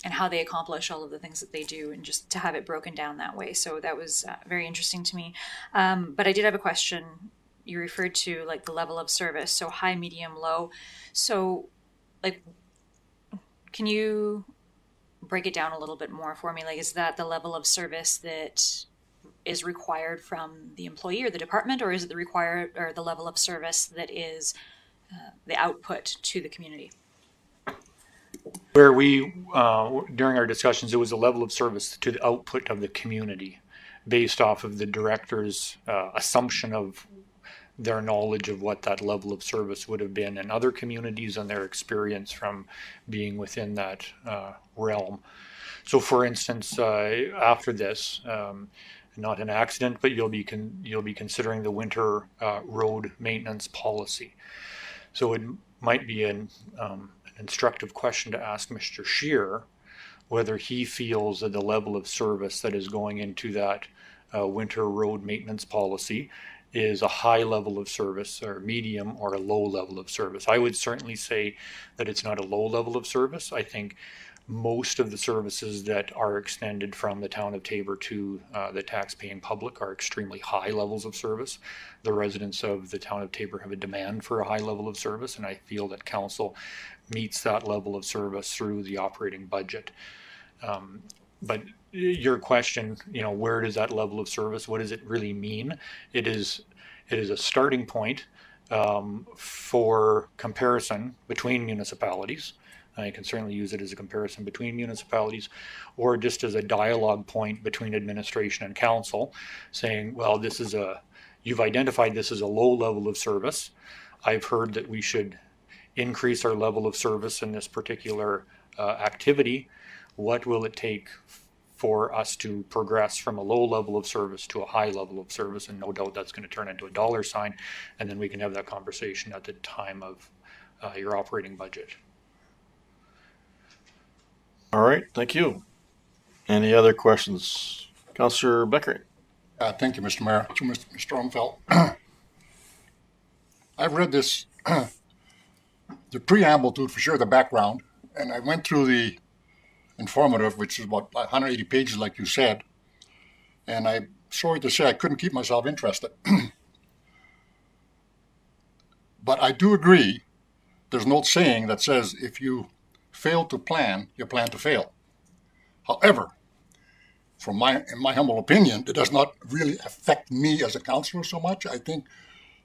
how they accomplish all of the things that they do, and just to have it broken down that way. So that was very interesting to me. But I did have a question. You referred to like the level of service, so high, medium, low. So like, can you break it down a little bit more for me? Like, is that the level of service that is required from the employee or the department, or is it the level of service that is the output to the community? Where we, during our discussions, it was a level of service to the output of the community based off of the director's assumption of their knowledge of what that level of service would have been in other communities and their experience from being within that realm. So for instance, after this, not an accident, but you'll be considering the winter road maintenance policy. So it might be an instructive question to ask Mr. Scheer whether he feels that the level of service that is going into that winter road maintenance policy is a high level of service, or medium, or a low level of service. I would certainly say that it's not a low level of service. I think most of the services that are extended from the town of Taber to the tax-paying public are extremely high levels of service. The residents of the town of Taber have a demand for a high level of service, and I feel that council meets that level of service through the operating budget. But your question, where does that level of service, what does it really mean? It is a starting point for comparison between municipalities. I can certainly use it as a comparison between municipalities, or just as a dialogue point between administration and council, saying, well, you've identified this as a low level of service. I've heard that we should increase our level of service in this particular activity. What will it take for us to progress from a low level of service to a high level of service? And no doubt that's going to turn into a dollar sign, and then we can have that conversation at the time of your operating budget. All right, thank you. Any other questions? Councillor Beckering. Thank you, Mr. Mayor. To Mr. Umfeld. I've read this, the preamble to it, for sure, the background, and I went through the informative, which is about 180 pages, like you said, and I'm sorry to say I couldn't keep myself interested. But I do agree, there's an old saying that says, if you fail to plan, you plan to fail. However, in my humble opinion, it does not really affect me as a councillor so much. I think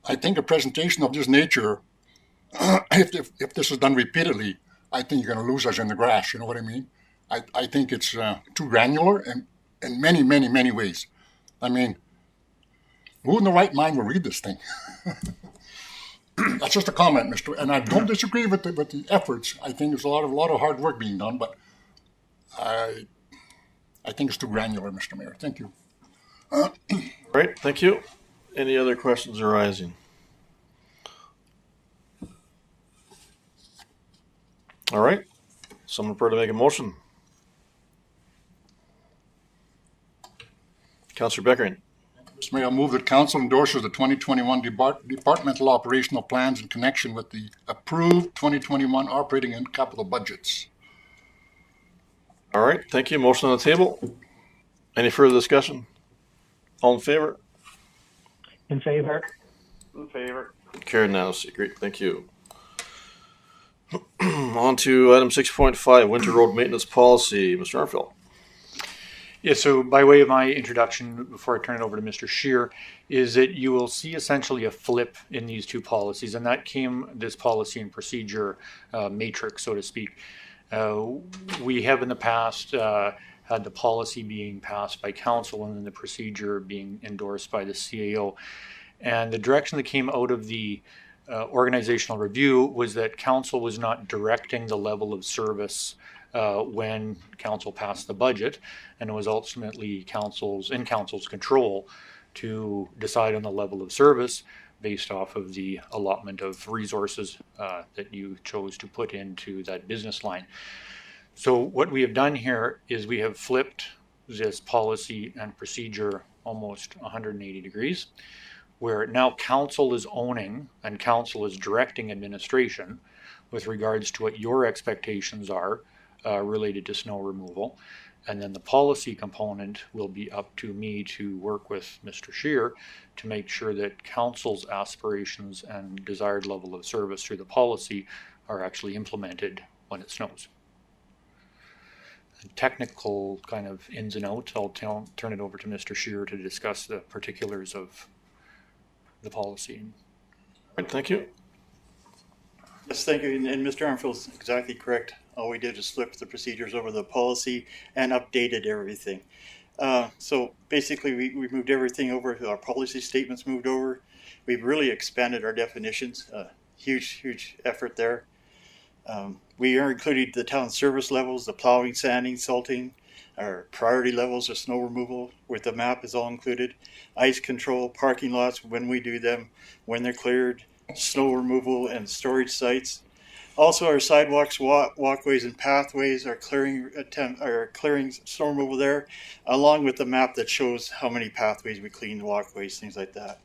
a presentation of this nature, if this is done repeatedly, I think you're going to lose us in the grass. You know what I mean? I think it's too granular and in many, many, many ways. I mean, who in the right mind will read this thing? That's just a comment, Mr. And I don't disagree with the efforts. I think there's a lot of hard work being done, but I think it's too granular, Mr. Mayor. Thank you. Right, thank you. Any other questions arising? All right. Someone prepared to make a motion? Councillor Beckering. Mr. Mayor, I move that council endorses the 2021 departmental operational plans in connection with the approved 2021 operating and capital budgets. All right, thank you. Motion on the table. Any further discussion? All in favor? In favor. In favor. Carried unanimously. Great, thank you. On to item 6.5, Winter Road Maintenance Policy. Mr. Armfield. Yeah, so by way of my introduction, before I turn it over to Mr. Scheer, is that you will see essentially a flip in these two policies, and that came this policy and procedure matrix, so to speak. We have in the past had the policy being passed by council and then the procedure being endorsed by the CAO. And the direction that came out of the organizational review was that council was not directing the level of service when council passed the budget, and it was ultimately council's control to decide on the level of service based off of the allotment of resources that you chose to put into that business line. So what we have done here is we have flipped this policy and procedure almost 180 degrees, where now council is owning and council is directing administration with regards to what your expectations are related to snow removal. And then the policy component will be up to me to work with Mr. Scheer to make sure that council's aspirations and desired level of service through the policy are actually implemented when it snows. Technical kind of ins and outs, I'll turn it over to Mr. Scheer to discuss the particulars of the policy. All right, thank you. Yes, thank you. And Mr. Armfield's exactly correct. All we did is flip the procedures over the policy and updated everything. So basically, we moved everything over. Our policy statements moved over. We've really expanded our definitions. Huge effort there. We are including the town service levels, the plowing, sanding, salting, our priority levels of snow removal with the map is all included. Ice control, parking lots when we do them, when they're cleared, snow removal and storage sites. Also our sidewalks, walkways and pathways are clearing snow removal there, along with the map that shows how many pathways we clean, walkways, things like that.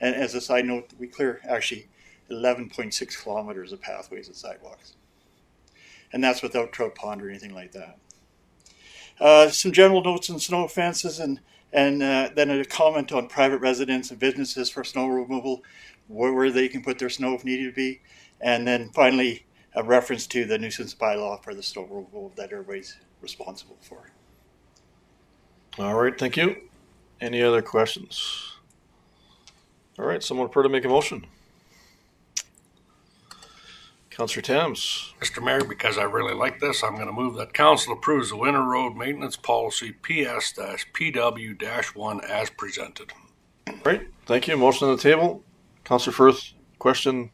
And as a side note, we clear actually 11.6 kilometers of pathways and sidewalks. And that's without Trout Pond or anything like that. Some general notes on snow fences and then a comment on private residents and businesses for snow removal, where they can put their snow if needed to be. And then finally, a reference to the nuisance bylaw for the snow removal that everybody's responsible for. All right, thank you. Any other questions? All right, someone prepared to make a motion? Councillor Tams. Mr. Mayor, because I really like this, I'm going to move that council approves the winter road maintenance policy PS-PW-1 as presented. Right, thank you. Motion on the table. Councillor Firth, question?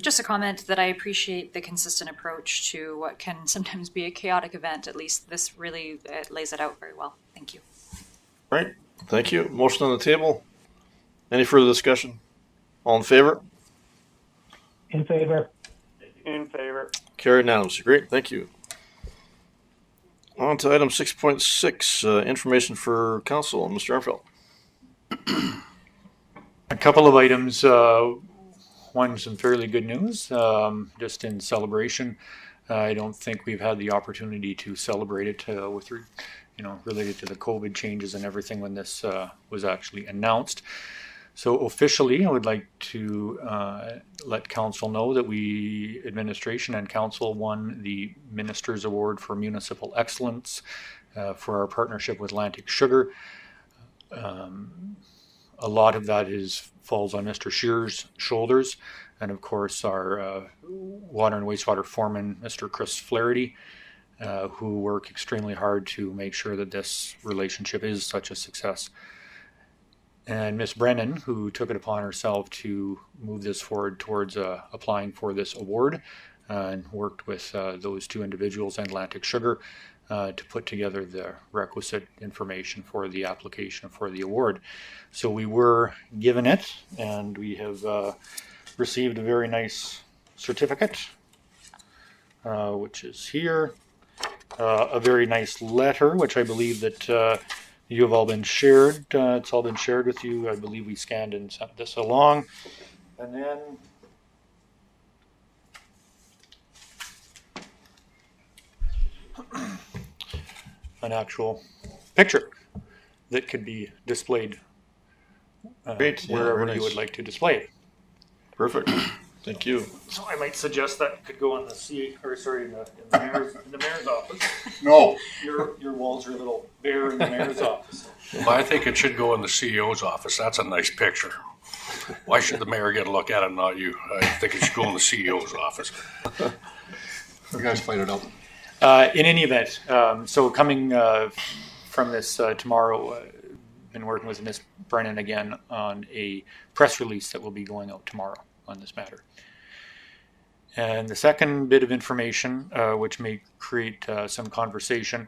Just a comment that I appreciate the consistent approach to what can sometimes be a chaotic event. At least this really lays it out very well. Thank you. Right, thank you. Motion on the table. Any further discussion? All in favor? In favor. In favor. Carried unanimously. Great, thank you. On to item 6.6, information for council. Mr. Armfield. A couple of items. One, some fairly good news, just in celebration. I don't think we've had the opportunity to celebrate it related to the COVID changes and everything when this was actually announced. So officially, I would like to let council know that we, administration and council, won the Minister's Award for Municipal Excellence for our partnership with Atlantic Sugar. A lot of that falls on Mr. Scheer's shoulders, and of course our water and wastewater foreman, Mr. Chris Flaherty, who work extremely hard to make sure that this relationship is such a success. And Miss Brennan, who took it upon herself to move this forward towards applying for this award, and worked with those two individuals and Atlantic Sugar to put together the requisite information for the application for the award. So we were given it, and we have received a very nice certificate, which is here. A very nice letter, which I believe that you have all been shared. It's all been shared with you. I believe we scanned and sent this along. And then an actual picture that could be displayed wherever you would like to display it. Perfect. Thank you. So I might suggest that could go on the in the mayor's office. No. Your walls are a little bare in the mayor's office. Well, I think it should go in the CEO's office. That's a nice picture. Why should the mayor get a look at it, not you? I think it should go in the CEO's office. You guys fight it out. In any event, so coming from this tomorrow, been working with Ms. Brennan again on a press release that will be going out tomorrow on this matter. And the second bit of information, which may create some conversation,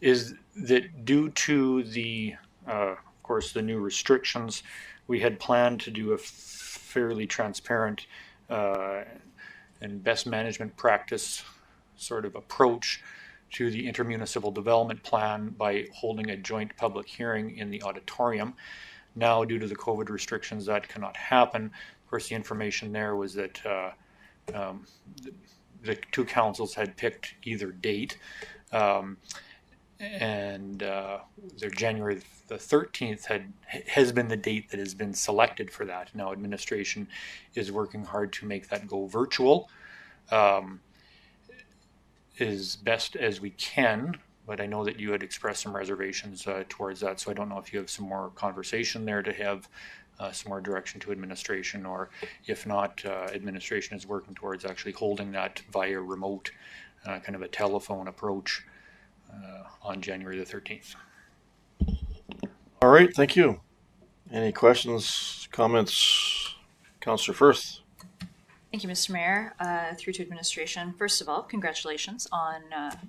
is that due to the, of course, the new restrictions, we had planned to do a fairly transparent and best management practice sort of approach to the intermunicipal development plan by holding a joint public hearing in the auditorium. Now, due to the COVID restrictions, that cannot happen. Of course, the information there was that the two councils had picked either date, and their January the 13th has been the date that has been selected for that. Now, administration is working hard to make that go virtual. As best as we can, but I know that you had expressed some reservations towards that, so I don't know if you have some more conversation there to have some more direction to administration, or if not, administration is working towards actually holding that via remote, kind of a telephone approach on January the 13th. All right, thank you. Any questions, comments? Councillor Firth. Thank you, Mr. Mayor. Through to administration. First of all, congratulations on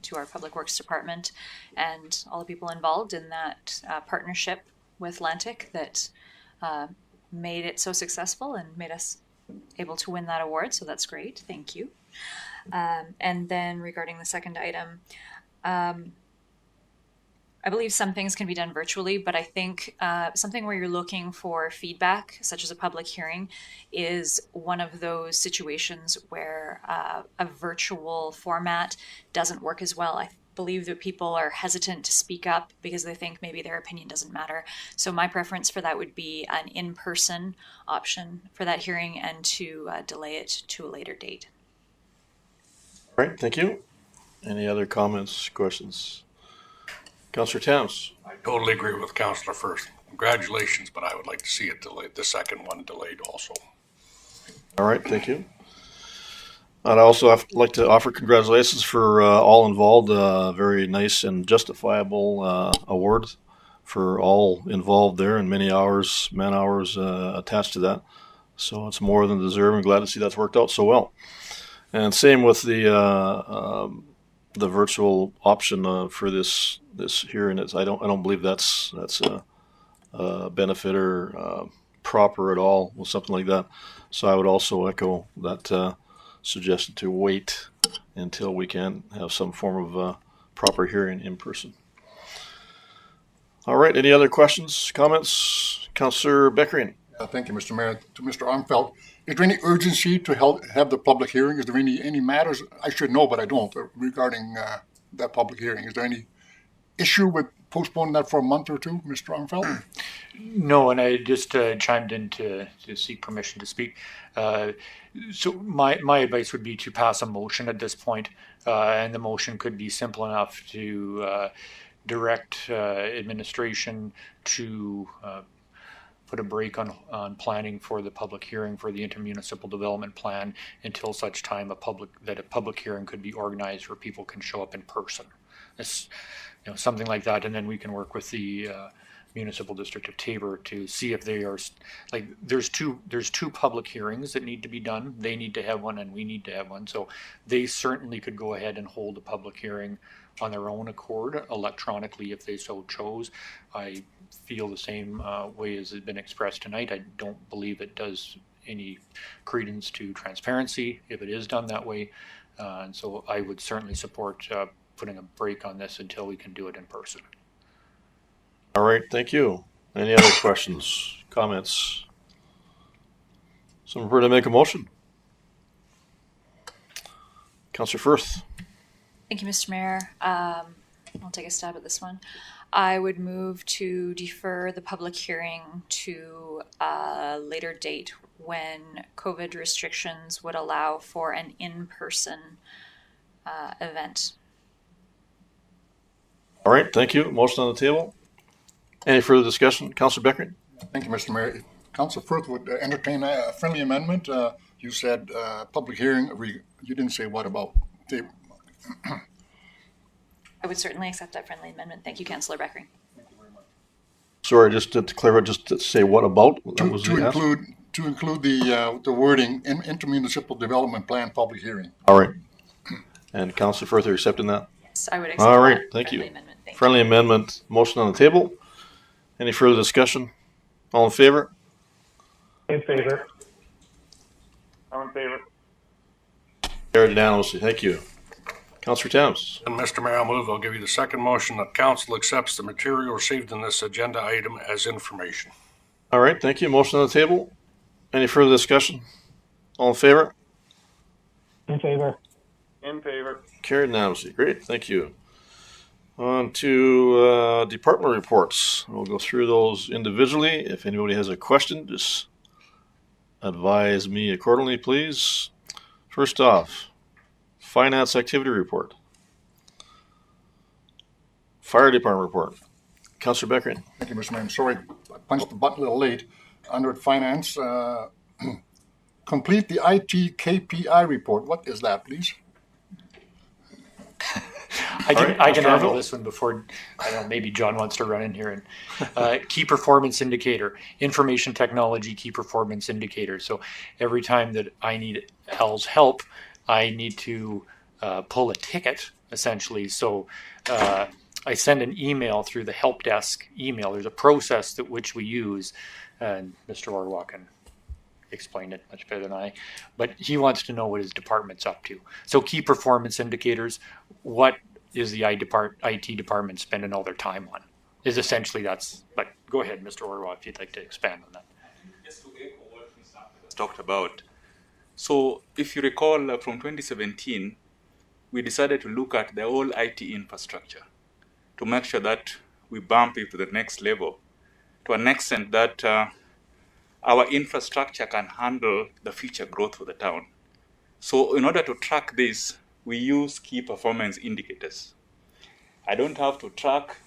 to our Public Works Department and all the people involved in that partnership with Lantic that made it so successful and made us able to win that award. So that's great. Thank you. And then regarding the second item, I believe some things can be done virtually, but I think something where you're looking for feedback, such as a public hearing, is one of those situations where a virtual format doesn't work as well. I believe that people are hesitant to speak up because they think maybe their opinion doesn't matter. So my preference for that would be an in-person option for that hearing and to delay it to a later date. All right, thank you. Any other comments, questions? Councillor Thames. I totally agree with Councillor Firth. Congratulations, but I would like to see it delayed, the second one delayed also. All right, thank you. I'd also like to offer congratulations for all involved. Very nice and justifiable award for all involved there, and many hours, man hours attached to that. So it's more than deserved. I'm glad to see that's worked out so well. And same with the virtual option for this hearing. I don't believe that's a benefit or proper at all with something like that. So I would also echo that suggestion to wait until we can have some form of proper hearing in person. All right. Any other questions, comments, Councillor Beckering? Thank you, Mr. Mayor. To Mr. Armfeldt, is there any urgency to have the public hearing? Is there any matters I should know, but I don't, regarding that public hearing? Is there any issue with postponing that for a month or two, Mr. Armfeldt? No, and I just chimed in to seek permission to speak. So my advice would be to pass a motion at this point, and the motion could be simple enough to direct administration to put a break on planning for the public hearing for the intermunicipal development plan until such time a public hearing could be organized where people can show up in person. It's, something like that, and then we can work with the municipal district of Taber to see if they are there's two public hearings that need to be done. They need to have one and we need to have one. So they certainly could go ahead and hold a public hearing on their own accord electronically if they so chose. I feel the same way as has been expressed tonight. I don't believe it does any credence to transparency if it is done that way. And so I would certainly support putting a break on this until we can do it in person. All right, thank you. Any other questions, comments? Someone prepared to make a motion? Councillor Firth. Thank you, Mr. Mayor. I'll take a stab at this one. I would move to defer the public hearing to a later date when COVID restrictions would allow for an in-person event. All right, thank you. Motion on the table. Any further discussion? Councillor Beckering? Thank you, Mr. Mayor. Council Firth would entertain a friendly amendment. You said public hearing. You didn't say what about. I would certainly accept that friendly amendment. Thank you, Councillor Beckering. Sorry, just to clarify, just to say what about? That was the ask? To include the wording in intermunicipal development plan public hearing. All right. And Councillor Firth, are you accepting that? Yes, I would accept All right, that thank friendly you. amendment. Thank Friendly amendment, motion on the table. Any further discussion? All in favor? In favor. I'm in favor. Carried unanimously. Thank you. Councillor Thames. And Mr. Mayor, I'll give you the second motion that council accepts the material received in this agenda item as information. All right, thank you. Motion on the table. Any further discussion? All in favor? In favor. In favor. Carried unanimously. Great, thank you. On to department reports. We'll go through those individually. If anybody has a question, just advise me accordingly, please. First off, finance activity report. Fire department report. Councillor Beckering. Thank you, Mr. Mayor. I'm sorry, I punched the button a little late. Under finance, complete the IT KPI report. What is that, please? I can Mr. handle Arnold. this one before, I don't know, maybe John wants to run in here. And key performance indicator, information technology key performance indicator. So every time that I need Al's help, I need to pull a ticket, essentially. So I send an email through the help desk email. There's a process that which we use, and Mr. Orwa can explain it much better than I, but he wants to know what his department's up to. So key performance indicators, what is the IT department spending all their time on? Is essentially that's, but go ahead, Mr. Orwa, if you'd like to expand on that. Just to echo what Mr. Ampel has talked about. So if you recall from 2017, we decided to look at the whole IT infrastructure to make sure that we bump it to the next level, to an extent that our infrastructure can handle the future growth for the town. So in order to track this, we use key performance indicators. I don't have to track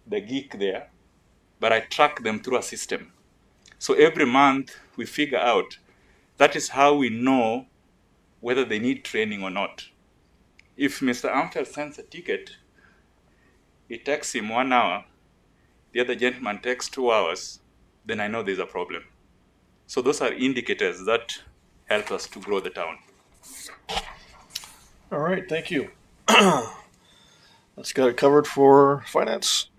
the geek there, but I track them through a system. So every month we figure out, that is how we know whether they need training or not. If Mr. Ampel sends a ticket, it takes him 1 hour, the other gentleman takes 2 hours, then I know there's a problem. So those are indicators that help us to grow the town. All right, thank you. That's got it covered for finance.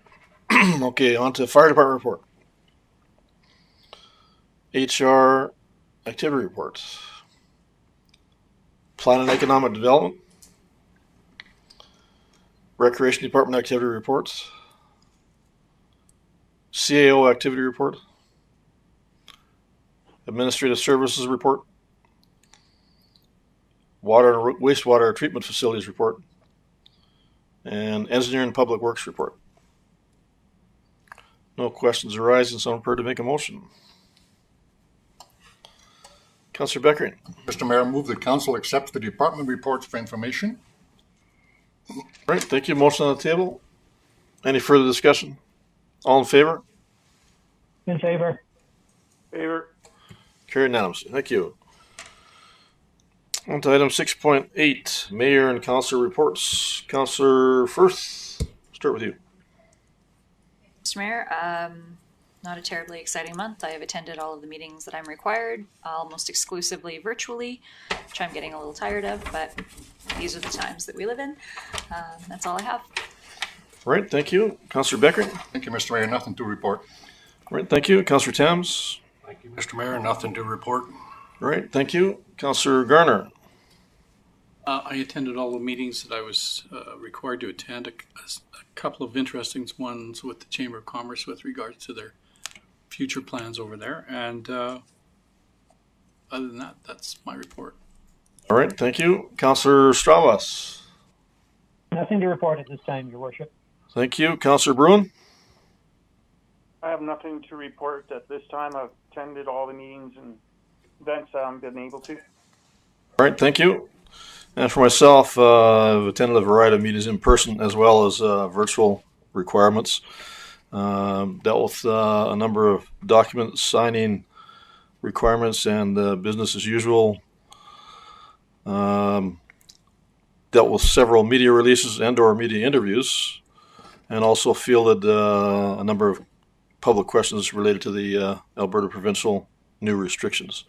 Okay, on to fire department report. HR activity reports. Plan and economic development. Recreation department activity reports. CAO activity report. Administrative services report. Water and wastewater treatment facilities report. And engineering public works report. No questions arising, so I'm prepared to make a motion. Councillor Beckering. Mr. Mayor, move the council accepts the department reports for information. Right, thank you. Motion on the table. Any further discussion? All in favor? In favor. Favor. Carried unanimously. Thank you. On to item 6.8, Mayor and Councillor reports. Councillor Firth, start with you. Mr. Mayor, not a terribly exciting month. I have attended all of the meetings that I'm required, almost exclusively virtually, which I'm getting a little tired of, but these are the times that we live in. That's all I have. Right, thank you. Councillor Beckering. Thank you, Mr. Mayor. Nothing to report. Right, thank you. Councillor Thames. Thank you, Mr. Mayor. Nothing to report. Right, thank you. Councillor Garner. I attended all the meetings that I was required to attend. A couple of interesting ones with the Chamber of Commerce with regards to their future plans over there. And other than that, that's my report. All right, thank you. Councillor Stravas. Nothing to report at this time, Your Worship. Thank you. Councillor Bruin. I have nothing to report at this time. I've attended all the meetings and events that I've been able to. All right, thank you. And for myself, I've attended a variety of meetings in person as well as virtual requirements. Dealt with a number of document signing requirements and business as usual. Dealt with several media releases and/or media interviews, and also fielded a number of public questions related to the Alberta provincial new restrictions.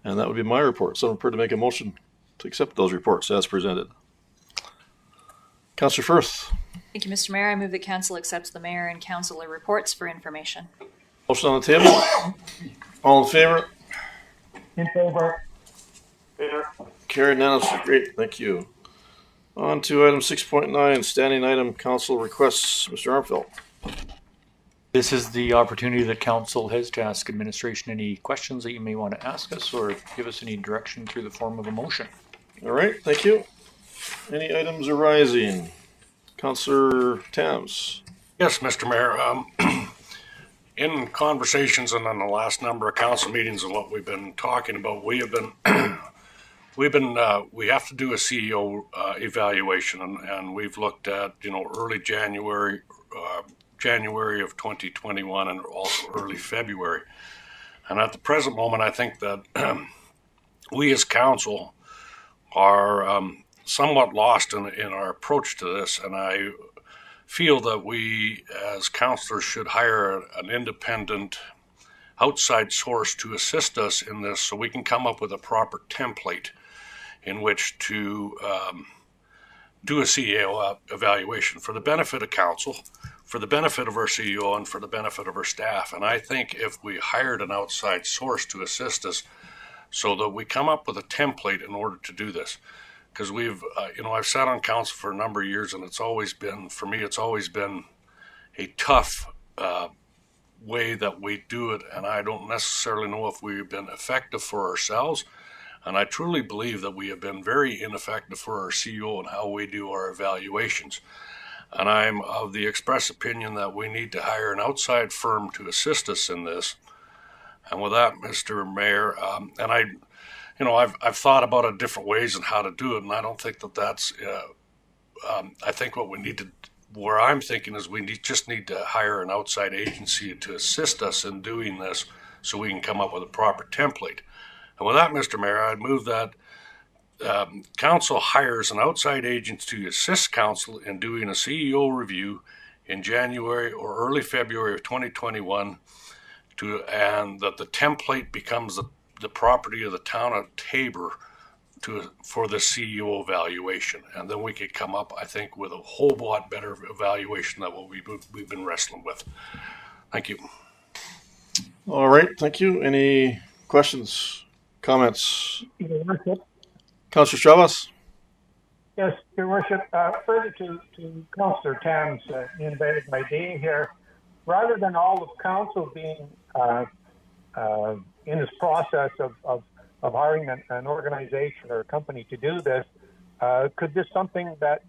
And that would be my report. So I'm prepared to make a motion to accept those reports as presented. Councillor Firth. Thank you, Mr. Mayor. I move that council accepts the mayor and councillor reports for information. Motion on the table. All in favor? In favor. Favor. Carried unanimously. Great, thank you. On to item 6.9, standing item council requests. Mr. Armfield. This is the opportunity that council has to ask administration any questions that you may want to ask us or give us any direction through the form of a motion. All right, thank you. Any items arising? Councillor Tams. Yes, Mr. Mayor. In conversations and on the last number of council meetings and what we've been talking about, we have been we have to do a CEO evaluation, and we've looked at early January of 2021 and also early February. And at the present moment, I think that we as council are somewhat lost in our approach to this, and I feel that we as councillors should hire an independent outside source to assist us in this so we can come up with a proper template in which to do a CEO evaluation for the benefit of council, for the benefit of our CEO, and for the benefit of our staff. And I think if we hired an outside source to assist us so that we come up with a template in order to do this, because we've, I've sat on council for a number of years, and it's always been a tough way that we do it, and I don't necessarily know if we've been effective for ourselves. And I truly believe that we have been very ineffective for our CEO and how we do our evaluations. And I'm of the express opinion that we need to hire an outside firm to assist us in this. And with that, Mr. Mayor, I've thought about different ways and how to do it, and I don't think that's. I think where I'm thinking is we just need to hire an outside agency to assist us in doing this, so we can come up with a proper template. And with that, Mr. Mayor, I'd move that council hires an outside agent to assist council in doing a CEO review in January or early February of 2021, and that the template becomes the property of the town of Tabor for the CEO evaluation. And then we could come up, I think, with a whole lot better evaluation than what we've been wrestling with. Thank you. All right, thank you. Any questions, comments? Councillor Chavez. Yes, Your Worship. Further to Councillor Tam's innovative idea here, rather than all of council being in this process of hiring an organization or a company to do this, could this something that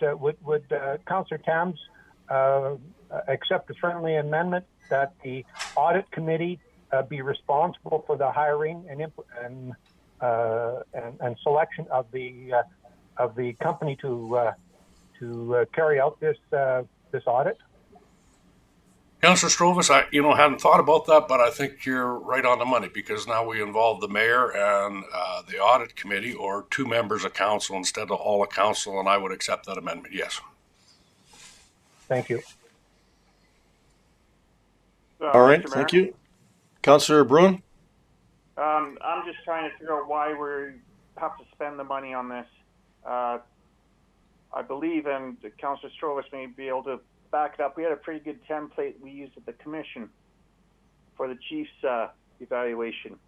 would Councillor Tams accept a friendly amendment that the audit committee be responsible for the hiring and selection of the company to carry out this audit? Councillor Strovis, I hadn't thought about that, but I think you're right on the money, because now we involve the mayor and the audit committee, or two members of council instead of all of council, and I would accept that amendment. Yes. Thank you. All right, thank you. Councillor Bruin? I'm just trying to figure out why we have to spend the money on this. I believe, and Councillor Strovis may be able to back it up, we had a pretty good template we used at the commission for the chief's evaluation.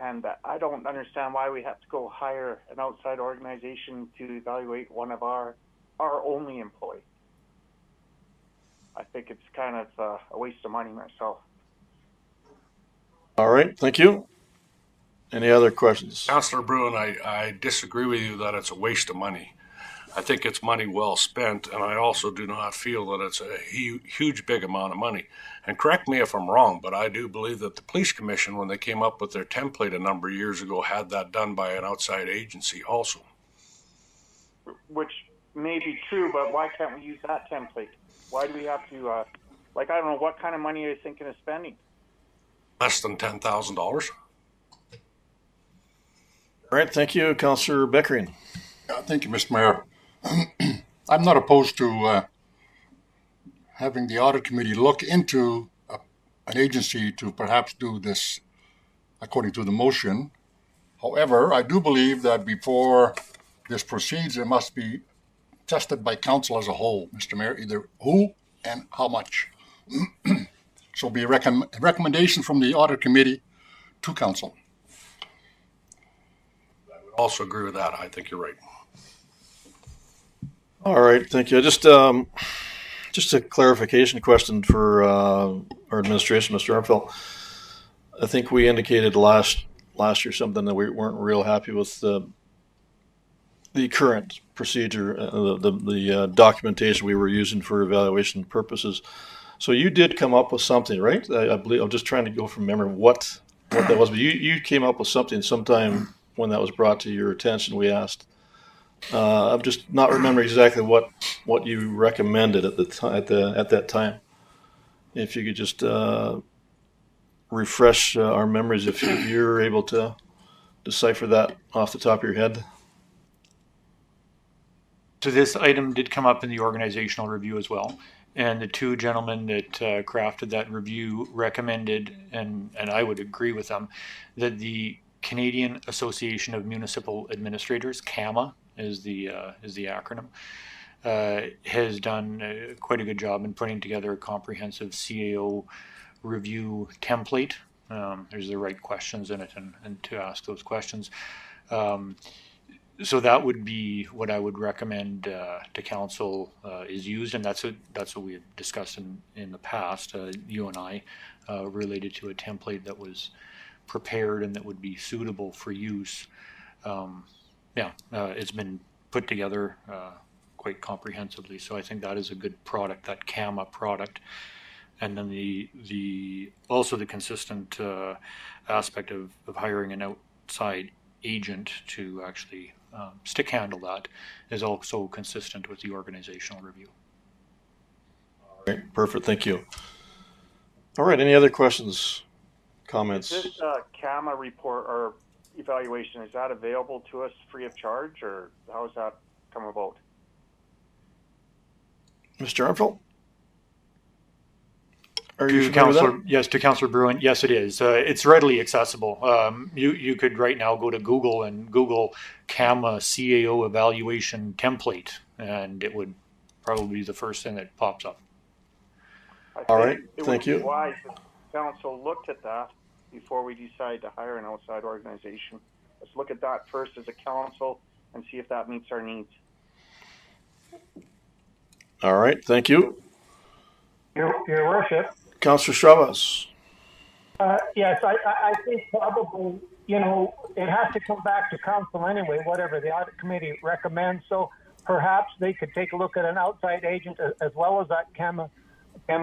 And I don't understand why we have to go hire an outside organization to evaluate one of our only employee. I think it's kind of a waste of money myself. All right, thank you. Any other questions? Councillor Bruin, I disagree with you that it's a waste of money. I think it's money well spent, and I also do not feel that it's a huge, big amount of money. And correct me if I'm wrong, but I do believe that the police commission, when they came up with their template a number of years ago, had that done by an outside agency also. Which may be true, but why can't we use that template? Why do we have to, I don't know, what kind of money are you thinking of spending? Less than $10,000. All right, thank you, Councillor Beckering. Thank you, Mr. Mayor. I'm not opposed to having the audit committee look into an agency to perhaps do this according to the motion. However, I do believe that before this proceeds, it must be tested by council as a whole, Mr. Mayor, either who and how much. So be a recommendation from the audit committee to council. I would also agree with that. I think you're right. All right, thank you. Just a clarification question for our administration, Mr. Armfelt. I think we indicated last year something that we weren't real happy with the current procedure, the documentation we were using for evaluation purposes. So you did come up with something, right? I believe I'm just trying to go from memory what that was, but you came up with something sometime when that was brought to your attention. We asked. I'm just not remembering exactly what you recommended at that time. If you could just refresh our memories, if you're able to decipher that off the top of your head. So this item did come up in the organizational review as well. And the two gentlemen that crafted that review recommended, and I would agree with them, that the Canadian Association of Municipal Administrators, CAMA is the acronym, has done quite a good job in putting together a comprehensive CAO review template. There's the right questions in it and to ask those questions. So that would be what I would recommend to council is used, and that's what we had discussed in the past, you and I, related to a template that was prepared and that would be suitable for use. It's been put together quite comprehensively, so I think that is a good product, that CAMA product. And then the also the consistent aspect of hiring an outside agent to actually stick handle that is also consistent with the organizational review. All right, perfect, thank you. All right, any other questions, comments? This CAMA report or evaluation, is that available to us free of charge, or how does that come about? Mr. Armfelt? To Councillor Bruin, yes, it is. It's readily accessible. You could right now go to Google and Google CAMA CAO evaluation template, and it would probably be the first thing that pops up. All right, thank you. It would be wise if council looked at that before we decide to hire an outside organization. Let's look at that first as a council and see if that meets our needs. All right, thank you. Your Worship. Councillor Stravas. Yes, I think probably, it has to come back to council anyway, whatever the audit committee recommends. So perhaps they could take a look at an outside agent as well as that CAMA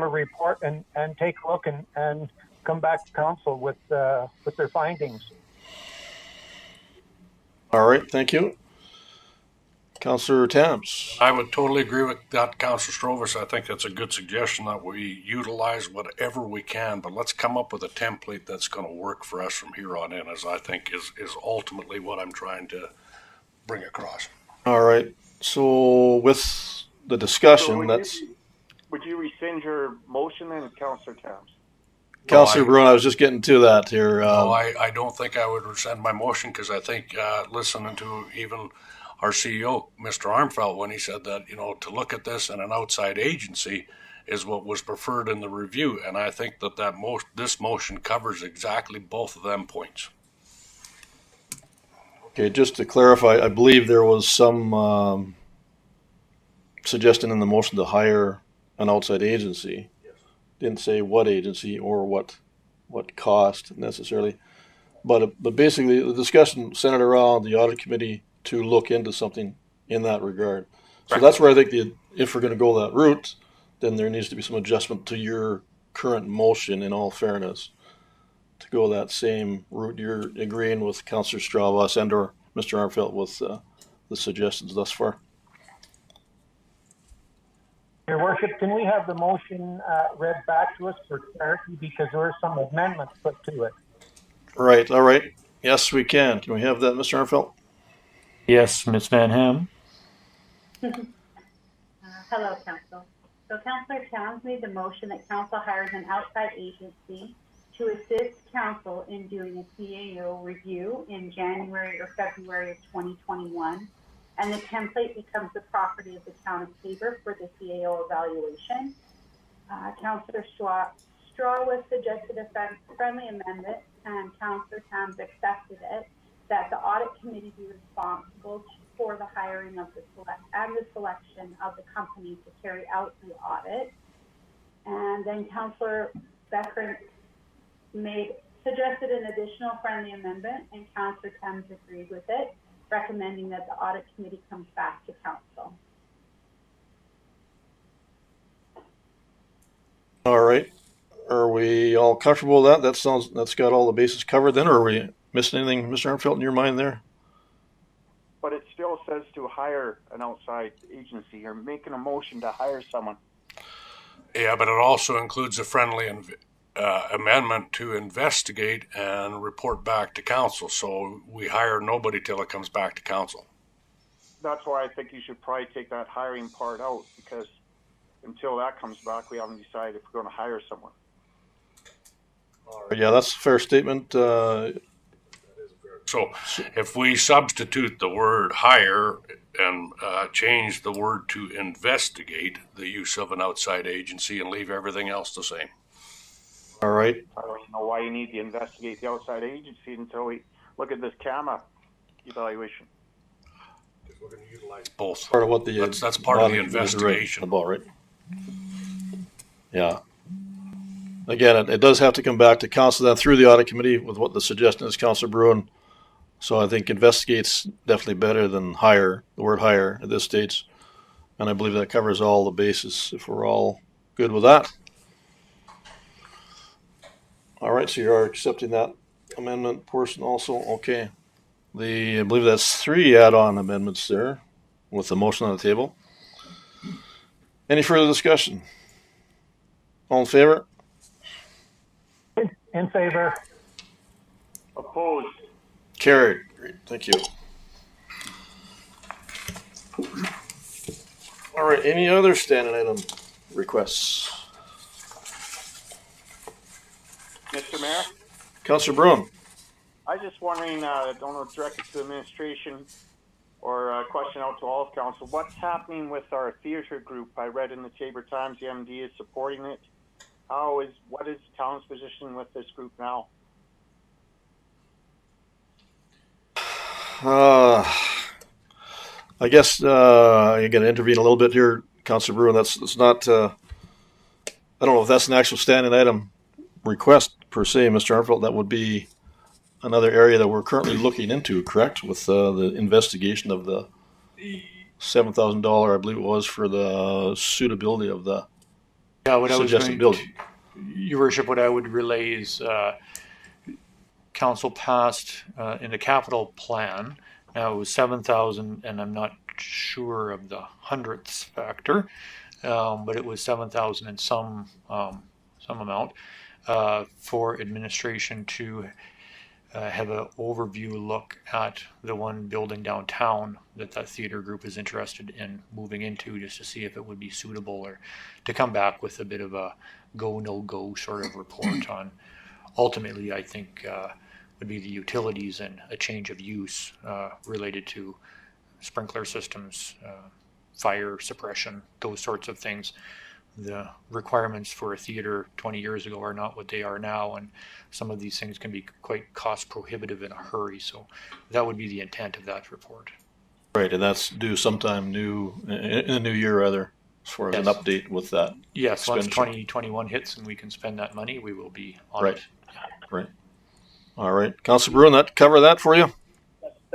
report and take a look and come back to council with their findings. All right, thank you. Councillor Tams. I would totally agree with that, Councillor Strovas. I think that's a good suggestion that we utilize whatever we can, but let's come up with a template that's going to work for us from here on in, as I think is ultimately what I'm trying to bring across. All right. So with the discussion, Would you rescind your motion then, Councillor Tams? Councillor Bruin, I was just getting to that here. No, I don't think I would rescind my motion, because I think listening to even our CEO, Mr. Armfelt, when he said that, to look at this in an outside agency is what was preferred in the review. And I think this motion covers exactly both of them points. Okay, just to clarify, I believe there was some suggestion in the motion to hire an outside agency. Yes. Didn't say what agency or what cost necessarily. But basically the discussion centered around the audit committee to look into something in that regard. So that's where I think if we're going to go that route, then there needs to be some adjustment to your current motion, in all fairness, to go that same route. You're agreeing with Councillor Stravas and or Mr. Armfeldt with the suggestions thus far. Your Worship, can we have the motion read back to us for clarity, because there are some amendments put to it? Right, all right. Yes, we can. Can we have that, Mr. Armfeldt? Yes, Ms. Van Ham. Hello, Council. So Councillor Towns made the motion that Council hires an outside agency to assist Council in doing a CAO review in January or February of 2021, and the template becomes the property of the Town of Taber for the CAO evaluation. Councillor Strawwas suggested a friendly amendment, and Councillor Towns accepted it, that the audit committee be responsible for the hiring of the selection of the company to carry out the audit. And then Councillor Becker suggested an additional friendly amendment, and Councillor Thames agreed with it, recommending that the audit committee comes back to Council. All right. Are we all comfortable with that? That's got all the bases covered then, or are we missing anything, Mr. Armfeldt, in your mind there? But it still says to hire an outside agency. You're making a motion to hire someone. Yeah, but it also includes a friendly amendment to investigate and report back to council. So we hire nobody till it comes back to council. That's why I think you should probably take that hiring part out, because until that comes back, we haven't decided if we're going to hire someone. Yeah, that's a fair statement. So if we substitute the word hire and change the word to investigate the use of an outside agency and leave everything else the same. All right. I don't even know why you need to investigate the outside agency until we look at this CAMA evaluation. We're going to utilize both. Part of what the that's part of the investigation. About right. Yeah. Again, it does have to come back to council then through the audit committee with what the suggestion is, Councillor Bruin. So I think investigate's definitely better than hire, the word hire at this stage. And I believe that covers all the bases if we're all good with that. All right, so you are accepting that amendment portion also. Okay. I believe that's 3 add-on amendments there with the motion on the table. Any further discussion? All in favor? In favor. Opposed. Carried. Great. Thank you. All right. Any other standing item requests? Mr. Mayor? Councillor Bruin. I just wondering, I don't know, directed to the administration or a question out to all of council, what's happening with our theater group? I read in the Taber Times the MD is supporting it. What is the town's position with this group now? I guess you're going to intervene a little bit here, Councillor Bruin. That's not. I don't know if that's an actual standing item request per se, Mr. Armfeldt. That would be another area that we're currently looking into, correct? With the investigation of the $7,000, I believe it was, for the suitability of the suggested building. Your Worship, what I would relay is council passed in the capital plan. Now it was 7,000, and I'm not sure of the hundredths factor, but it was 7,000 and some amount for administration to have an overview look at the one building downtown that theater group is interested in moving into, just to see if it would be suitable, or to come back with a bit of a go, no go sort of report on. Ultimately, I think would be the utilities and a change of use related to sprinkler systems, fire suppression, those sorts of things. The requirements for a theater 20 years ago are not what they are now, and some of these things can be quite cost prohibitive in a hurry. So that would be the intent of that report. Right, and that's due sometime in the new year, rather, as far as an update with that. Yes, once 2021 hits and we can spend that money, we will be on it. Right. All right. Councillor Bruin, that cover that for you?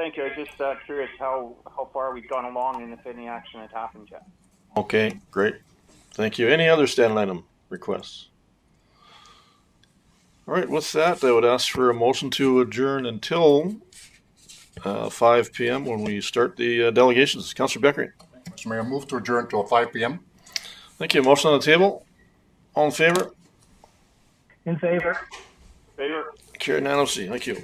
thank you. I was just curious how far we'd gone along and if any action had happened yet. Okay, great. Thank you. Any other stand item requests? All right, with that, I would ask for a motion to adjourn until 5 p.m. when we start the delegations. Councillor Beckering. Mr. Mayor, move to adjourn till 5 p.m. Thank you. Motion on the table. All in favor? In favor? Favor? Carried unanimously. Thank you.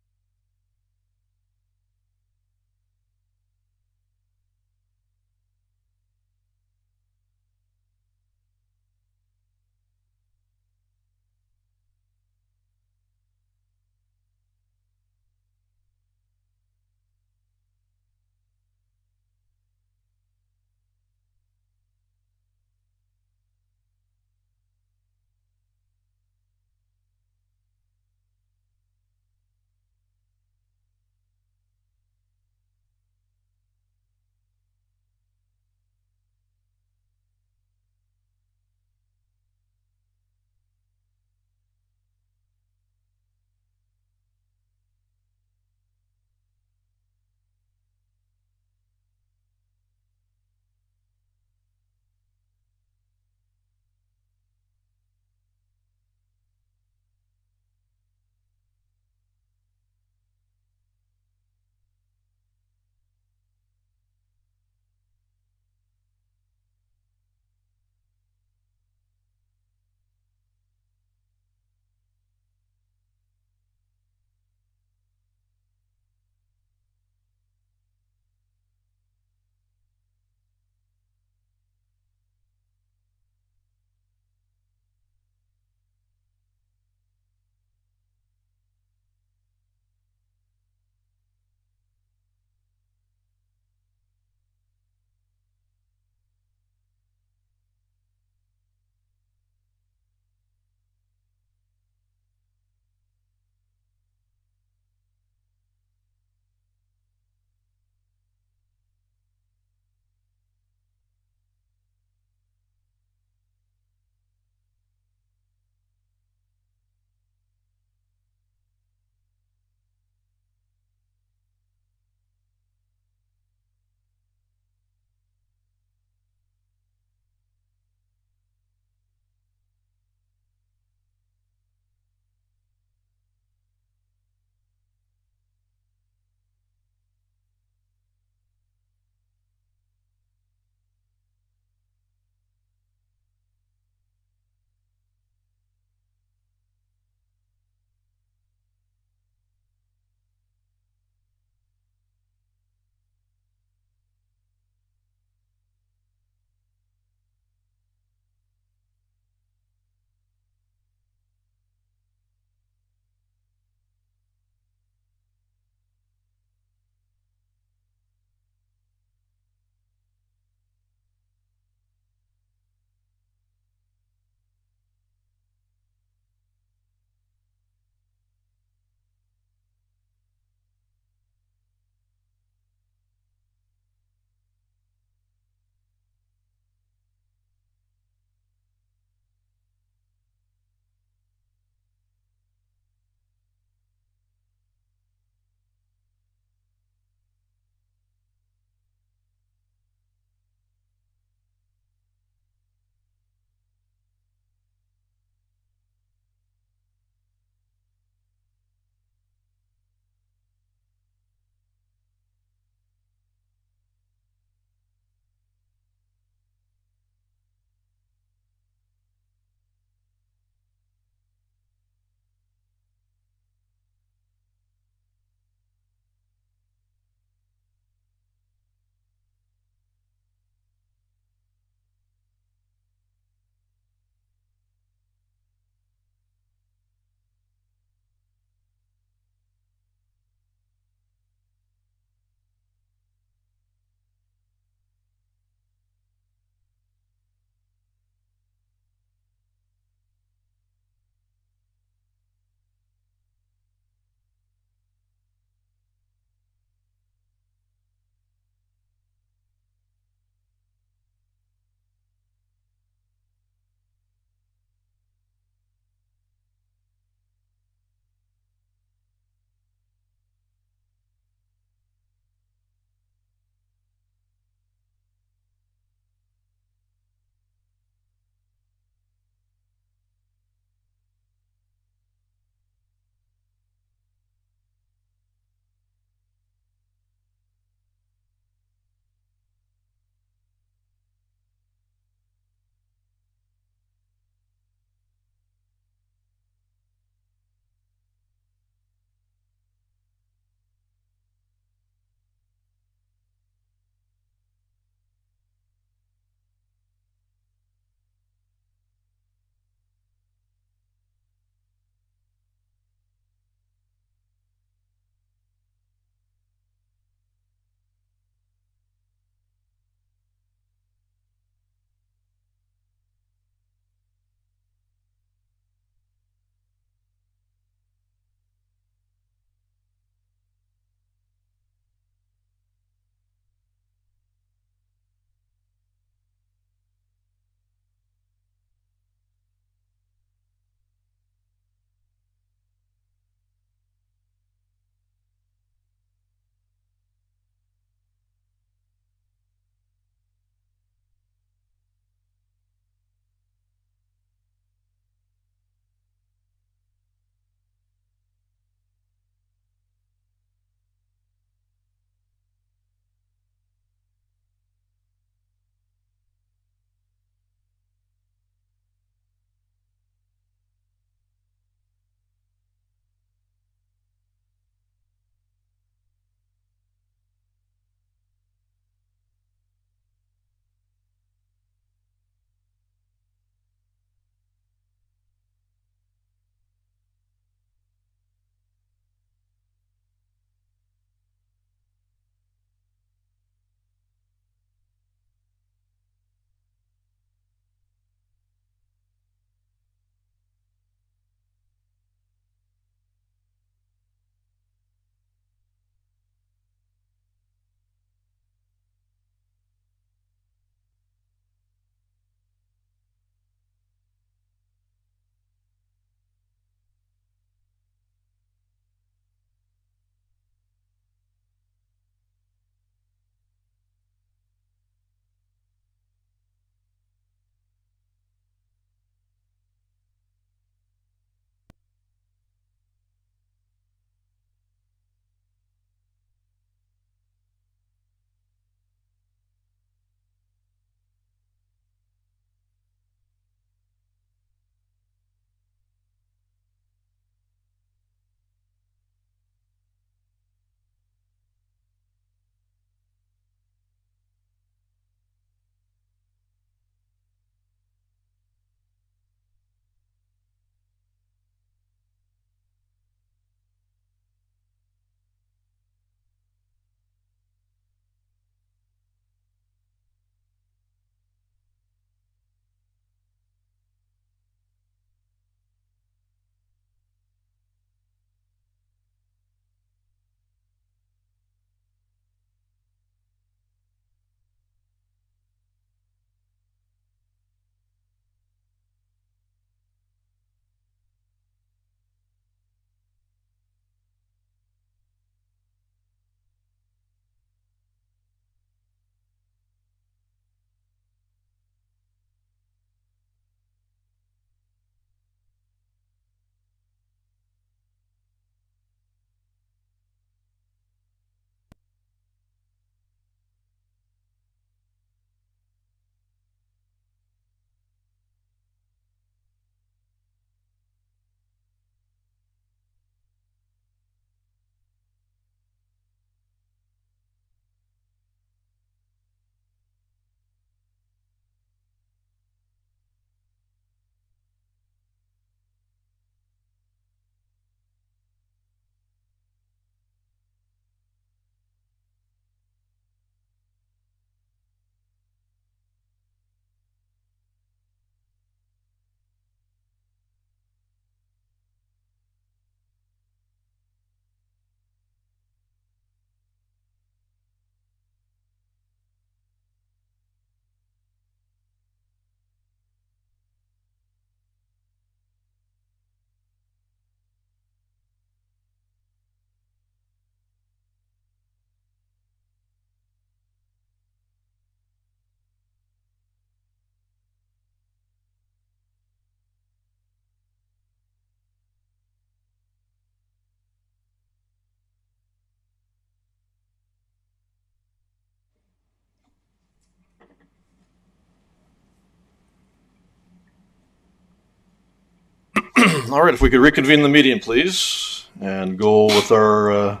All right, if we could reconvene the meeting, please, and go with our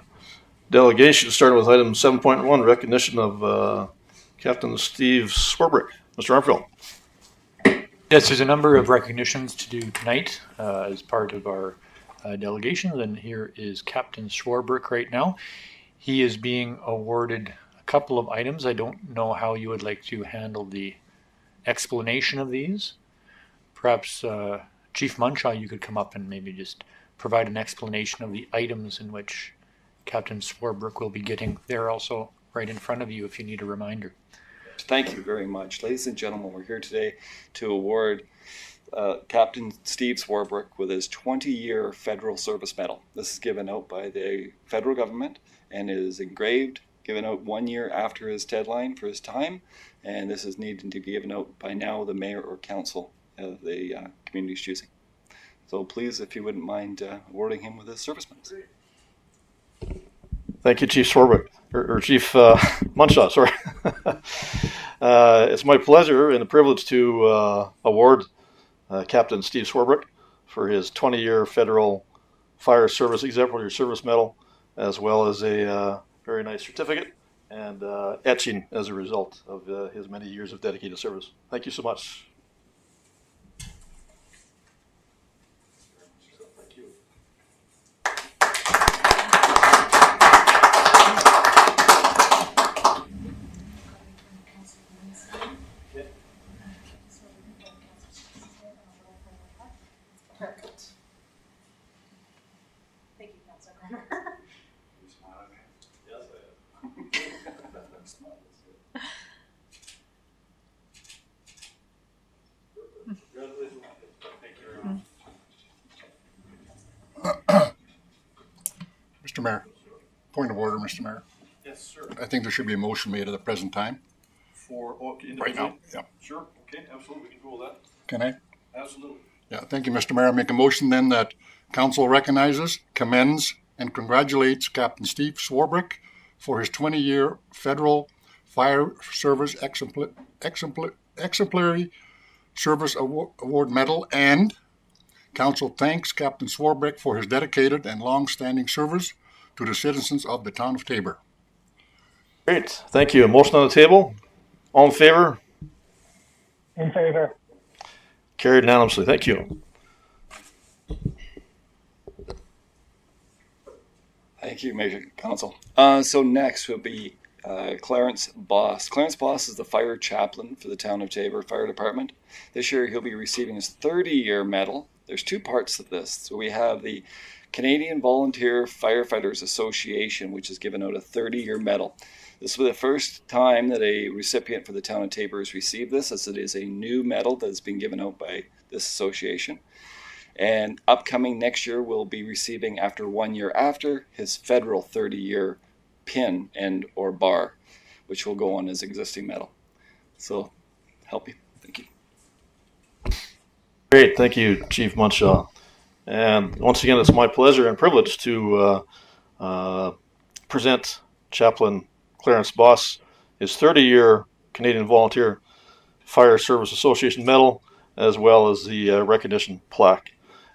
delegation, starting with item 7.1, recognition of Captain Steve Swarbrick. Mr. Armfield. Yes, there's a number of recognitions to do tonight as part of our delegation, and here is Captain Swarbrick right now. He is being awarded a couple of items. I don't know how you would like to handle the explanation of these. Perhaps Chief Munshaw, you could come up and maybe just provide an explanation of the items in which Captain Swarbrick will be getting. They're also right in front of you if you need a reminder. Thank you very much. Ladies and gentlemen, we're here today to award Captain Steve Swarbrick with his 20-year Federal Service Medal. This is given out by the federal government and is engraved, given out 1 year after his deadline for his time, and this is needing to be given out by now the mayor or council of the community's choosing. So please, if you wouldn't mind awarding him with his service medals. Thank you, Chief Swarbrick, or Chief Munshaw, sorry. It's my pleasure and a privilege to award Captain Steve Swarbrick for his 20-year Federal Fire Service Exemplary Service Medal, as well as a very nice certificate and etching as a result of his many years of dedicated service. Thank you so much. Mr. Mayor, point of order, Mr. Mayor. Yes, sir. I think there should be a motion made at the present time. For right now, yeah. Sure, okay, absolutely, we can go with that. Can I? Absolutely. Yeah, thank you, Mr. Mayor. I make a motion then that council recognizes, commends, and congratulates Captain Steve Swarbrick for his 20-year Federal Fire Service Exemplary Service Award Medal, and council thanks Captain Swarbrick for his dedicated and long-standing service to the citizens of the town of Taber. Great, thank you. A motion on the table. All in favor? In favor. Carried unanimously. Thank you. Thank you, Major Council. So next will be Clarence Boss. Clarence Boss is the fire chaplain for the town of Taber Fire Department. This year he'll be receiving his 30-year medal. There's two parts to this. So we have the Canadian Volunteer Firefighters Association, which has given out a 30-year medal. This will be the first time that a recipient for the town of Taber has received this, as it is a new medal that has been given out by this association. And upcoming next year, we'll be receiving, after 1 year after, his federal 30-year pin and or bar, which will go on his existing medal. So, help you. Thank you. Great, thank you, Chief Munshaw. And once again, it's my pleasure and privilege to present Chaplain Clarence Boss his 30-year Canadian Volunteer Fire Service Association medal, as well as the recognition plaque.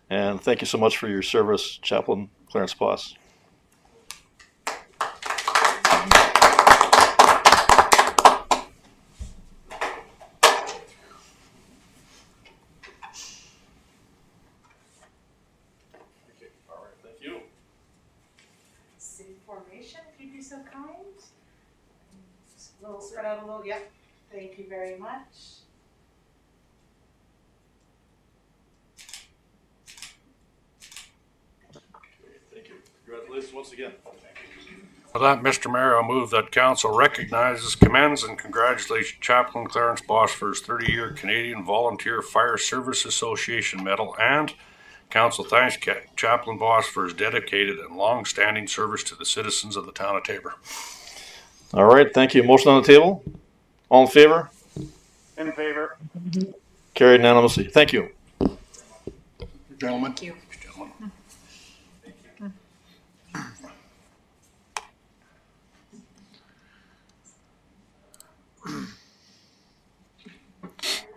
And thank you so much for your service, Chaplain Clarence Boss. Formation, if you'd be so kind. Just a little spread out a little. Yep. Thank you very much. Thank you. Congratulations once again. For that, Mr. Mayor, I'll move that council recognizes, commends, and congratulates Chaplain Clarence Boss for his 30-year Canadian Volunteer Fire Service Association medal, and council thanks Chaplain Boss for his dedicated and long-standing service to the citizens of the town of Taber. All right, thank you. Motion on the table. All in favor? In favor. Carried unanimously. Thank you. Gentlemen. Thank you.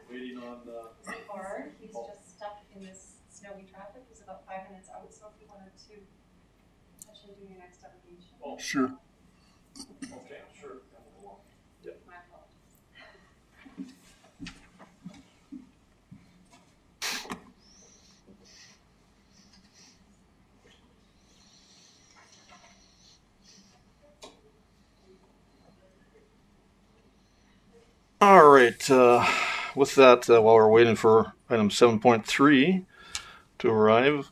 Waiting on Or he's just stuck in this snowy traffic. Sure. All right. With that, while we're waiting for item 7.3 to arrive,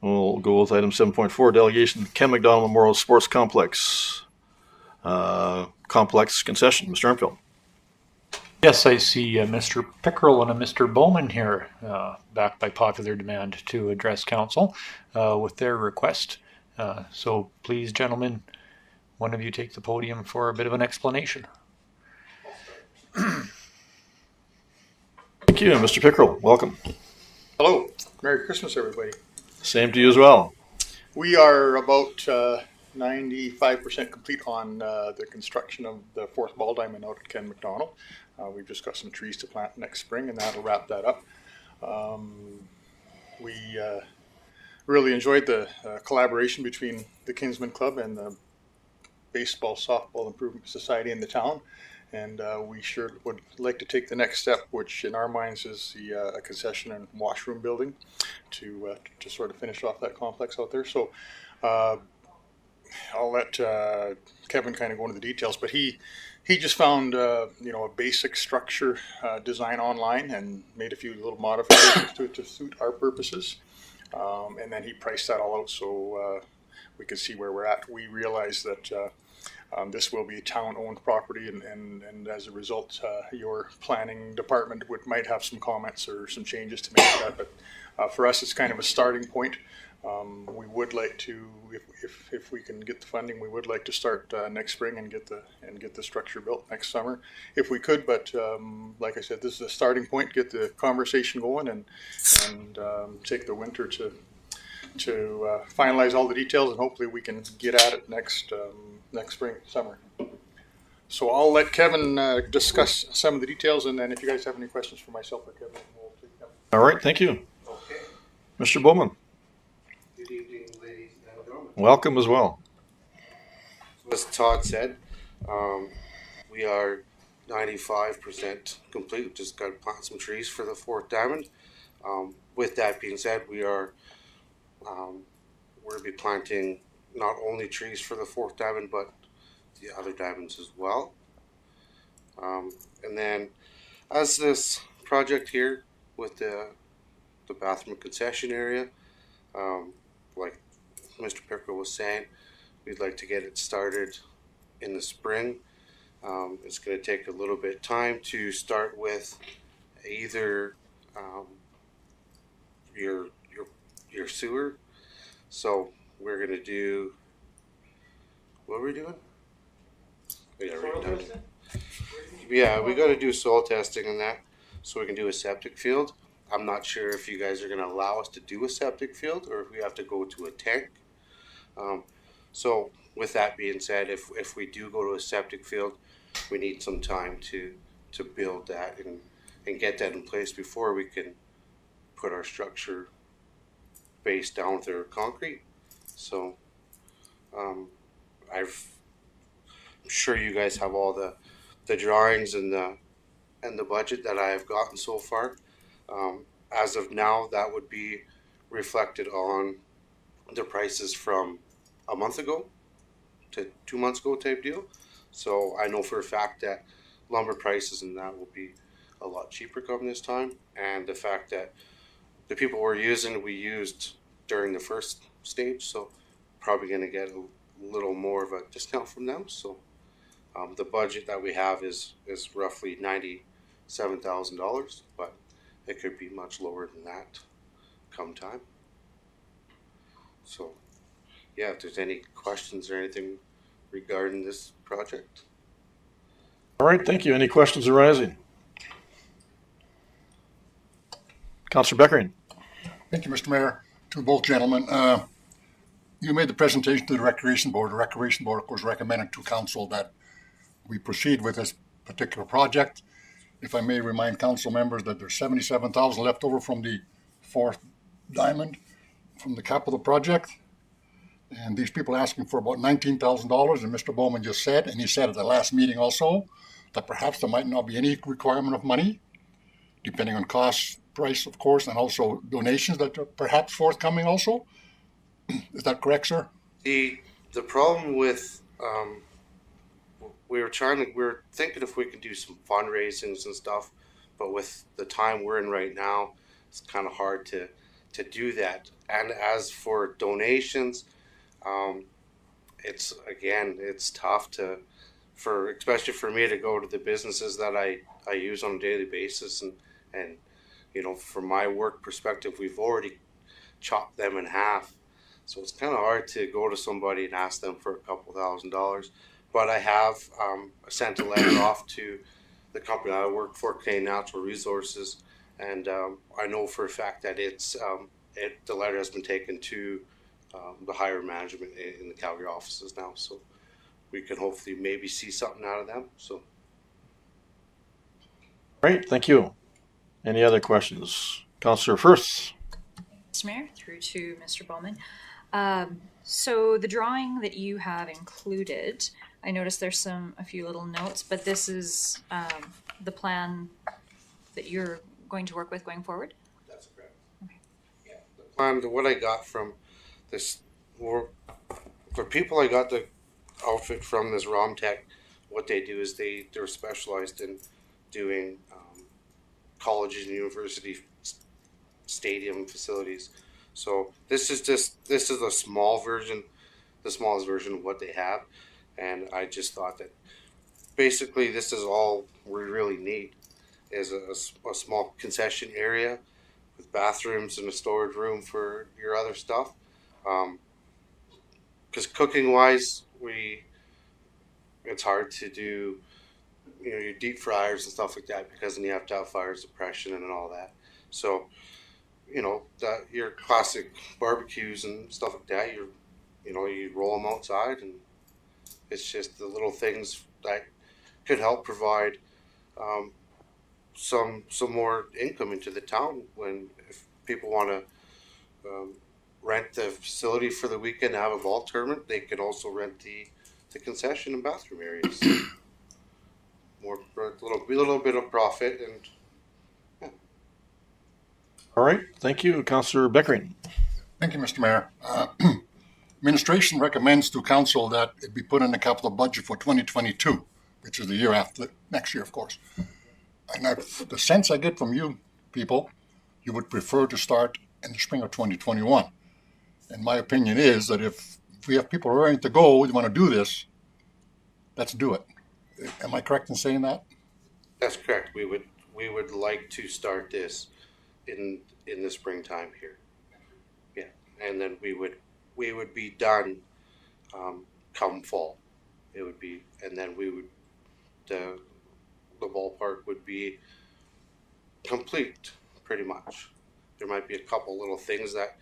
we'll go with item 7.4, delegation Ken McDonald Memorial Sports Complex. Complex concession. Mr. Armfield. Yes, I see Mr. Pickerel and a Mr. Bowman here, backed by popular demand to address council with their request. So please, gentlemen, one of you take the podium for a bit of an explanation. Thank you, Mr. Pickerel. Welcome. Hello. Merry Christmas, everybody. Same to you as well. We are about 95% complete on the construction of the fourth ball diamond out at Ken McDonald. We've just got some trees to plant next spring, and that'll wrap that up. We really enjoyed the collaboration between the Kinsman Club and the Baseball Softball Improvement Society in the town. And we sure would like to take the next step, which in our minds is the concession and washroom building to sort of finish off that complex out there. So I'll let Kevin kind of go into the details, but he just found a basic structure design online and made a few little modifications to it to suit our purposes. And then he priced that all out so we could see where we're at. We realized that this will be a town-owned property, and as a result, your planning department might have some comments or some changes to make to that. But for us, it's kind of a starting point. We would like to, if we can get the funding, we would like to start next spring and get the structure built next summer, if we could. But like I said, this is a starting point. Get the conversation going, and take the winter to finalize all the details, and hopefully we can get at it next spring, summer. So I'll let Kevin discuss some of the details, and then if you guys have any questions for myself or Kevin, we'll take them. All right, thank you. Okay. Mr. Bowman. Good evening, ladies and gentlemen. Welcome as well. As Todd said, we are 95% complete. We've just got to plant some trees for the fourth diamond. With that being said, we'll be planting not only trees for the fourth diamond, but the other diamonds as well. And then as this project here with the bathroom concession area, like Mr. Pickerel was saying, we'd like to get it started in the spring. It's going to take a little bit of time to start with either your sewer. So we're going to do, what are we doing? Yeah, we got to do soil testing and that so we can do a septic field. I'm not sure if you guys are going to allow us to do a septic field or if we have to go to a tank. So with that being said, if we do go to a septic field, we need some time to build that and get that in place before we can put our structure base down with our concrete. So I'm sure you guys have all the drawings and the budget that I have gotten so far. As of now, that would be reflected on the prices from a month ago to 2 months ago type deal. So I know for a fact that lumber prices and that will be a lot cheaper come this time. And the fact that the people we're using, we used during the first stage, so probably going to get a little more of a discount from them. So the budget that we have is roughly $97,000, but it could be much lower than that come time. So yeah, if there's any questions or anything regarding this project. All right, thank you. Any questions arising? Councillor Beckering. Thank you, Mr. Mayor. To both gentlemen, you made the presentation to the Recreation Board. The Recreation Board, of course, recommended to council that we proceed with this particular project. If I may remind council members that there's $77,000 left over from the fourth diamond from the capital project. And these people are asking for about $19,000, and Mr. Bowman just said, and he said at the last meeting also, that perhaps there might not be any requirement of money, depending on cost, price, of course, and also donations that are perhaps forthcoming also. Is that correct, sir? The problem with we were thinking if we could do some fundraisings and stuff, but with the time we're in right now, it's kind of hard to do that. And as for donations, it's tough especially for me to go to the businesses that I use on a daily basis, and from my work perspective, we've already chopped them in half. So it's kind of hard to go to somebody and ask them for a couple $1,000s. But I have sent a letter off to the company I work for, Canadian Natural Resources, and I know for a fact that the letter has been taken to the higher management in the Calgary offices now. So we can hopefully maybe see something out of them. So. Great, thank you. Any other questions? Councillor Firth. Mr. Mayor, through to Mr. Bowman. So the drawing that you have included, I noticed there's a few little notes, but this is the plan that you're going to work with going forward? That's correct. Okay. Yeah, the plan, what I got from this, for people I got the outfit from this ROMTech, what they do is they're specialized in doing colleges and university stadium facilities. So this is a small version, the smallest version of what they have, and I just thought that basically this is all we really need is a small concession area with bathrooms and a storage room for your other stuff. Because cooking wise, it's hard to do, your deep fryers and stuff like that, because then you have to have fire suppression and all that. So, that your classic barbecues and stuff like that, you roll them outside, and it's just the little things that could help provide some more income into the town if people want to rent the facility for the weekend, have a ball tournament. They could also rent the concession and bathroom areas. A little bit of profit, and yeah. All right, thank you, Councillor Beckering. Thank you, Mr. Mayor. Administration recommends to council that it be put in the capital budget for 2022, which is the year after next year, of course. And the sense I get from you people, you would prefer to start in the spring of 2021. And my opinion is that if we have people ready to go, we want to do this, let's do it. Am I correct in saying that? That's correct. We would like to start this in the springtime here. Yeah, and then we would be done come fall. It would be, and then the ballpark would be complete pretty much. There might be a couple little things that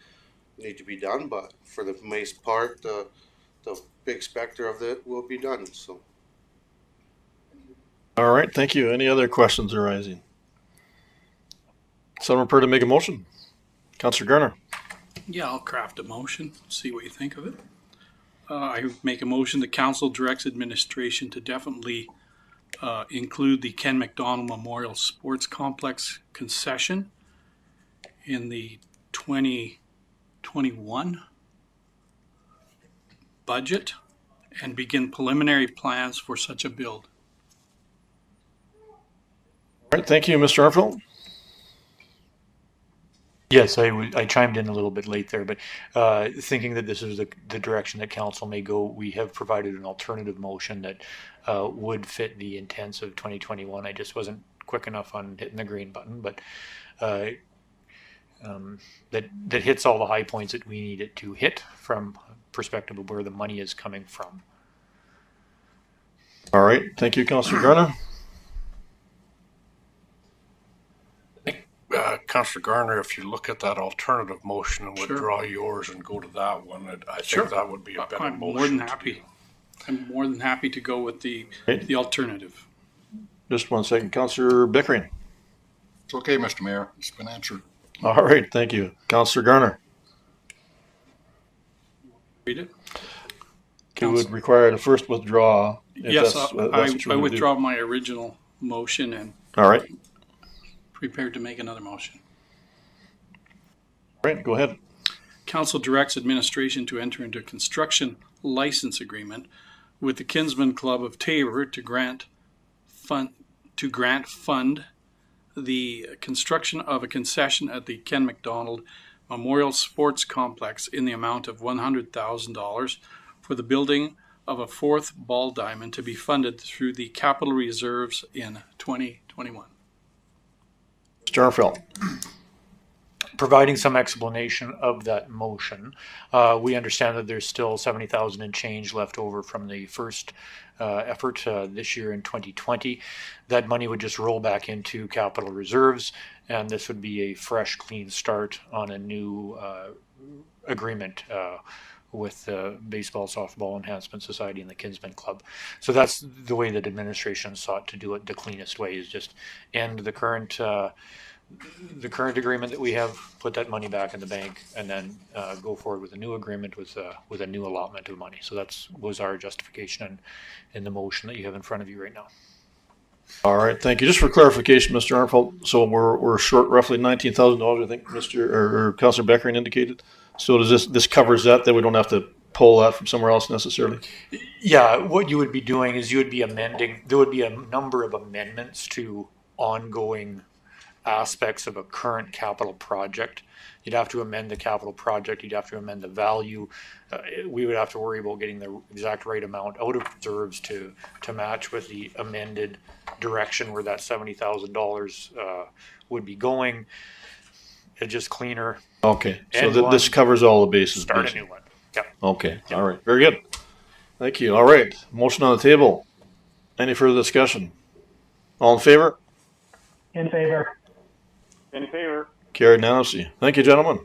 need to be done, but for the most part, the big specter of it will be done. So. All right, thank you. Any other questions arising? Someone prepared to make a motion? Councillor Garner. Yeah, I'll craft a motion, see what you think of it. I make a motion that council directs administration to definitely include the Ken McDonald Memorial Sports Complex concession in the 2021 budget and begin preliminary plans for such a build. All right, thank you, Mr. Armfield. Yes, I chimed in a little bit late there, but thinking that this is the direction that council may go, we have provided an alternative motion that would fit the intents of 2021. I just wasn't quick enough on hitting the green button, but that hits all the high points that we need it to hit from perspective of where the money is coming from. All right, thank you, Councillor Garner. Councillor Garner, if you look at that alternative motion and withdraw yours and go to that one, I think that would be a better motion. I'm more than happy to go with the alternative. Just 1 second, Councillor Beckering. It's okay, Mr. Mayor. It's been answered. All right, thank you. Councillor Garner. Read it. It would require to first withdraw. If Yes, that's what I you're gonna do. withdraw my original motion and All right. prepared to make another motion. All right, go ahead. Council directs administration to enter into a construction license agreement with the Kinsman Club of Tabor to grant fund the construction of a concession at the Ken McDonald Memorial Sports Complex in the amount of $100,000 for the building of a fourth ball diamond to be funded through the capital reserves in 2021. Mr. Armfelt. Providing some explanation of that motion, we understand that there's still 70,000 and change left over from the first effort this year in 2020. That money would just roll back into capital reserves, and this would be a fresh, clean start on a new agreement with the Baseball Softball Enhancement Society and the Kinsman Club. So that's the way that administration sought to do it. The cleanest way is just end the current agreement that we have, put that money back in the bank, and then go forward with a new agreement with a new allotment of money. So was our justification in the motion that you have in front of you right now. All right, thank you. Just for clarification, Mr. Armfelt, so we're short roughly $19,000, I think Mr. Councilor Beckering indicated. So does this covers that we don't have to pull that from somewhere else necessarily? Yeah, what you would be doing is you would be amending. There would be a number of amendments to ongoing aspects of a current capital project. You'd have to amend the capital project. You'd have to amend the value. We would have to worry about getting the exact right amount out of reserves to match with the amended direction where that $70,000 would be going. It's just cleaner. Okay, so this covers all the bases. Start basically. a new one. Yep. Okay, yep. All right, very good. Thank you. All right, motion on the table. Any further discussion? All in favor? In favor. In favor. Carried unanimously. Thank you, gentlemen.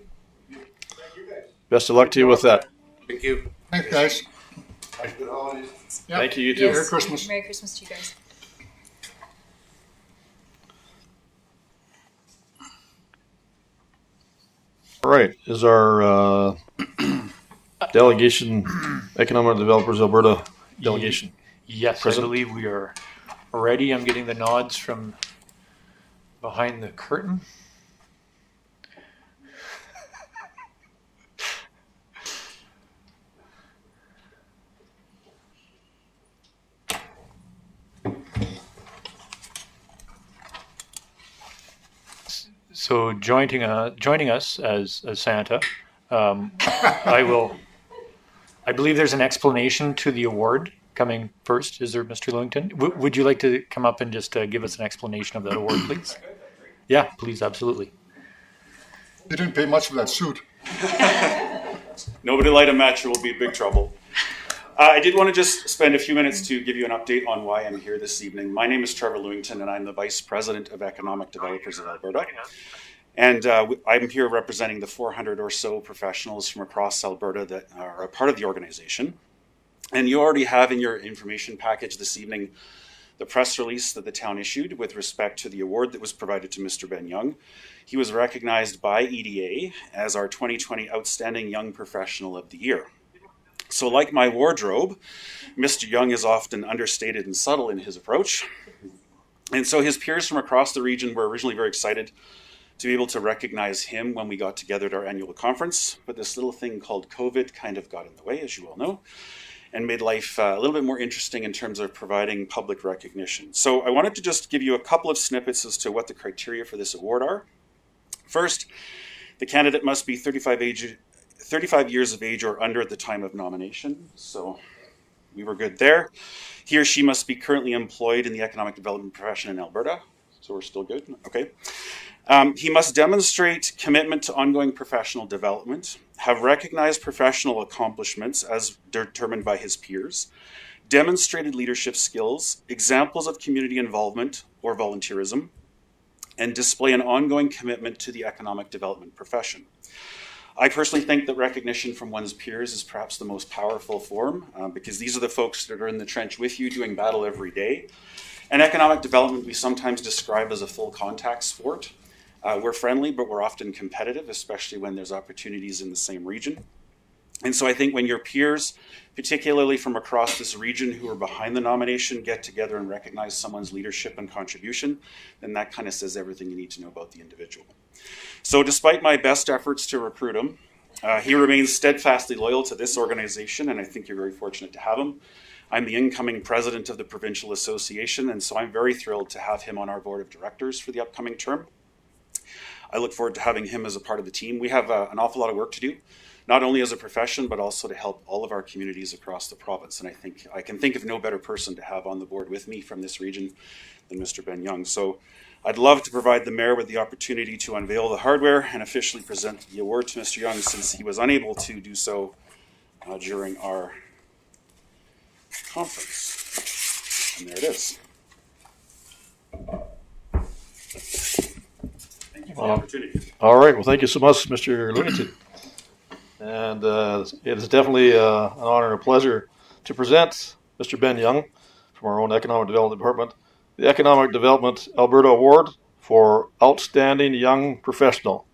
Best of luck to you with that. Thank you. Thanks, guys. Thank you, you too. Yes. Merry Christmas. Merry Christmas to you guys. All right, is our delegation, Economic Developers Alberta delegation? Yes, present? I believe we are ready. I'm getting the nods from behind the curtain. So joining us as Santa, I believe there's an explanation to the award coming first. Is there, Mr. Lewington? Would you like to come up and just give us an explanation of that award, please? Yeah, please, absolutely. You didn't pay much for that suit. Nobody light a match or we'll be in big trouble. I did want to just spend a few minutes to give you an update on why I'm here this evening. My name is Trevor Lewington, and I'm the Vice President of Economic Developers of Alberta. And I'm here representing the 400 or so professionals from across Alberta that are a part of the organization. And you already have in your information package this evening the press release that the town issued with respect to the award that was provided to Mr. Ben Young. He was recognized by EDA as our 2020 Outstanding Young Professional of the Year. So like my wardrobe, Mr. Young is often understated and subtle in his approach. And so his peers from across the region were originally very excited to be able to recognize him when we got together at our annual conference. But this little thing called COVID kind of got in the way, as you all know, and made life a little bit more interesting in terms of providing public recognition. So I wanted to just give you a couple of snippets as to what the criteria for this award are. First, the candidate must be 35 years of age or under at the time of nomination. So we were good there. He or she must be currently employed in the economic development profession in Alberta. So we're still good. Okay. He must demonstrate commitment to ongoing professional development, have recognized professional accomplishments as determined by his peers, demonstrated leadership skills, examples of community involvement or volunteerism, and display an ongoing commitment to the economic development profession. I personally think that recognition from one's peers is perhaps the most powerful form because these are the folks that are in the trench with you doing battle every day. And economic development we sometimes describe as a full contact sport. We're friendly, but we're often competitive, especially when there's opportunities in the same region. And so I think when your peers, particularly from across this region who are behind the nomination, get together and recognize someone's leadership and contribution, then that kind of says everything you need to know about the individual. So despite my best efforts to recruit him, he remains steadfastly loyal to this organization, and I think you're very fortunate to have him. I'm the incoming president of the Provincial Association, and so I'm very thrilled to have him on our board of directors for the upcoming term. I look forward to having him as a part of the team. We have an awful lot of work to do, not only as a profession, but also to help all of our communities across the province. And I think I can think of no better person to have on the board with me from this region than Mr. Ben Young. So I'd love to provide the mayor with the opportunity to unveil the hardware and officially present the award to Mr. Young, since he was unable to do so during our conference. And there it is. Thank you for the opportunity. All right. Well, thank you so much, Mr. Lunington. And it is definitely an honor and a pleasure to present Mr. Ben Young from our own Economic Development Department, the Economic Development Alberta Award for Outstanding Young Professional.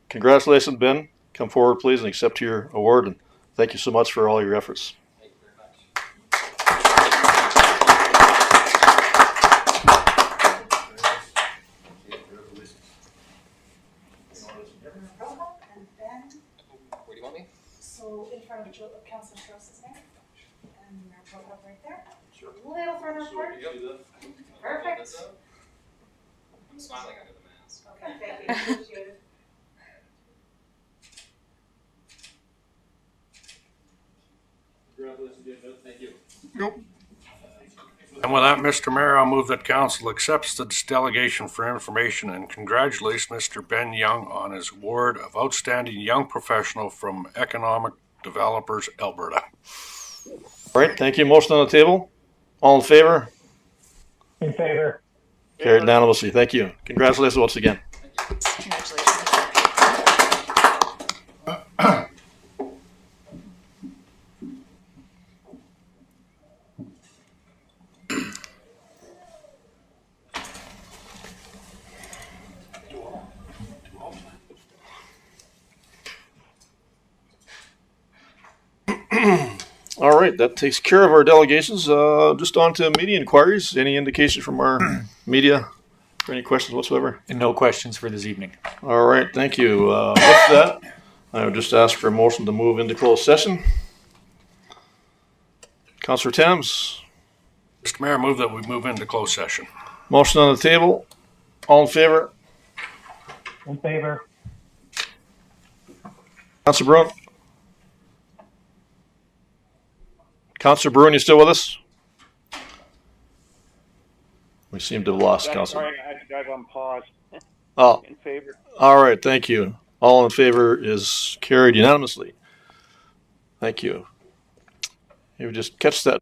Congratulations, Ben. Come forward, please, and accept your award. And thank you so much for all your efforts. Thank you very much. Where do you want me? So in front of Councillor Strauss's name, and Mayor Prohop right there. Sure. Little front report. Perfect. I'm smiling under the mask. Okay, thank you. Appreciate it. Congratulations, thank you. Nope. And with that, Mr. Mayor, I'll move that council accepts this delegation for information and congratulates Mr. Ben Young on his award of Outstanding Young Professional from Economic Developers Alberta. All right. Thank you. Motion on the table. All in favor? In favor. Carried unanimously. Thank you. Congratulations once again. Congratulations. All right, that takes care of our delegations. Just on to media inquiries. Any indication from our media for any questions whatsoever? And no questions for this evening. All right, thank you. With that, I would just ask for a motion to move into closed session. Councillor Thames. Mr. Mayor, move that we move into closed session. Motion on the table. All in favor? In favor. Councillor Bruin. Councillor Bruin, you still with us? We seem to have lost Councillor. Sorry, I had to drive on pause. Oh. In favor. All right, thank you. All in favor is carried unanimously. Thank you. You just catch that.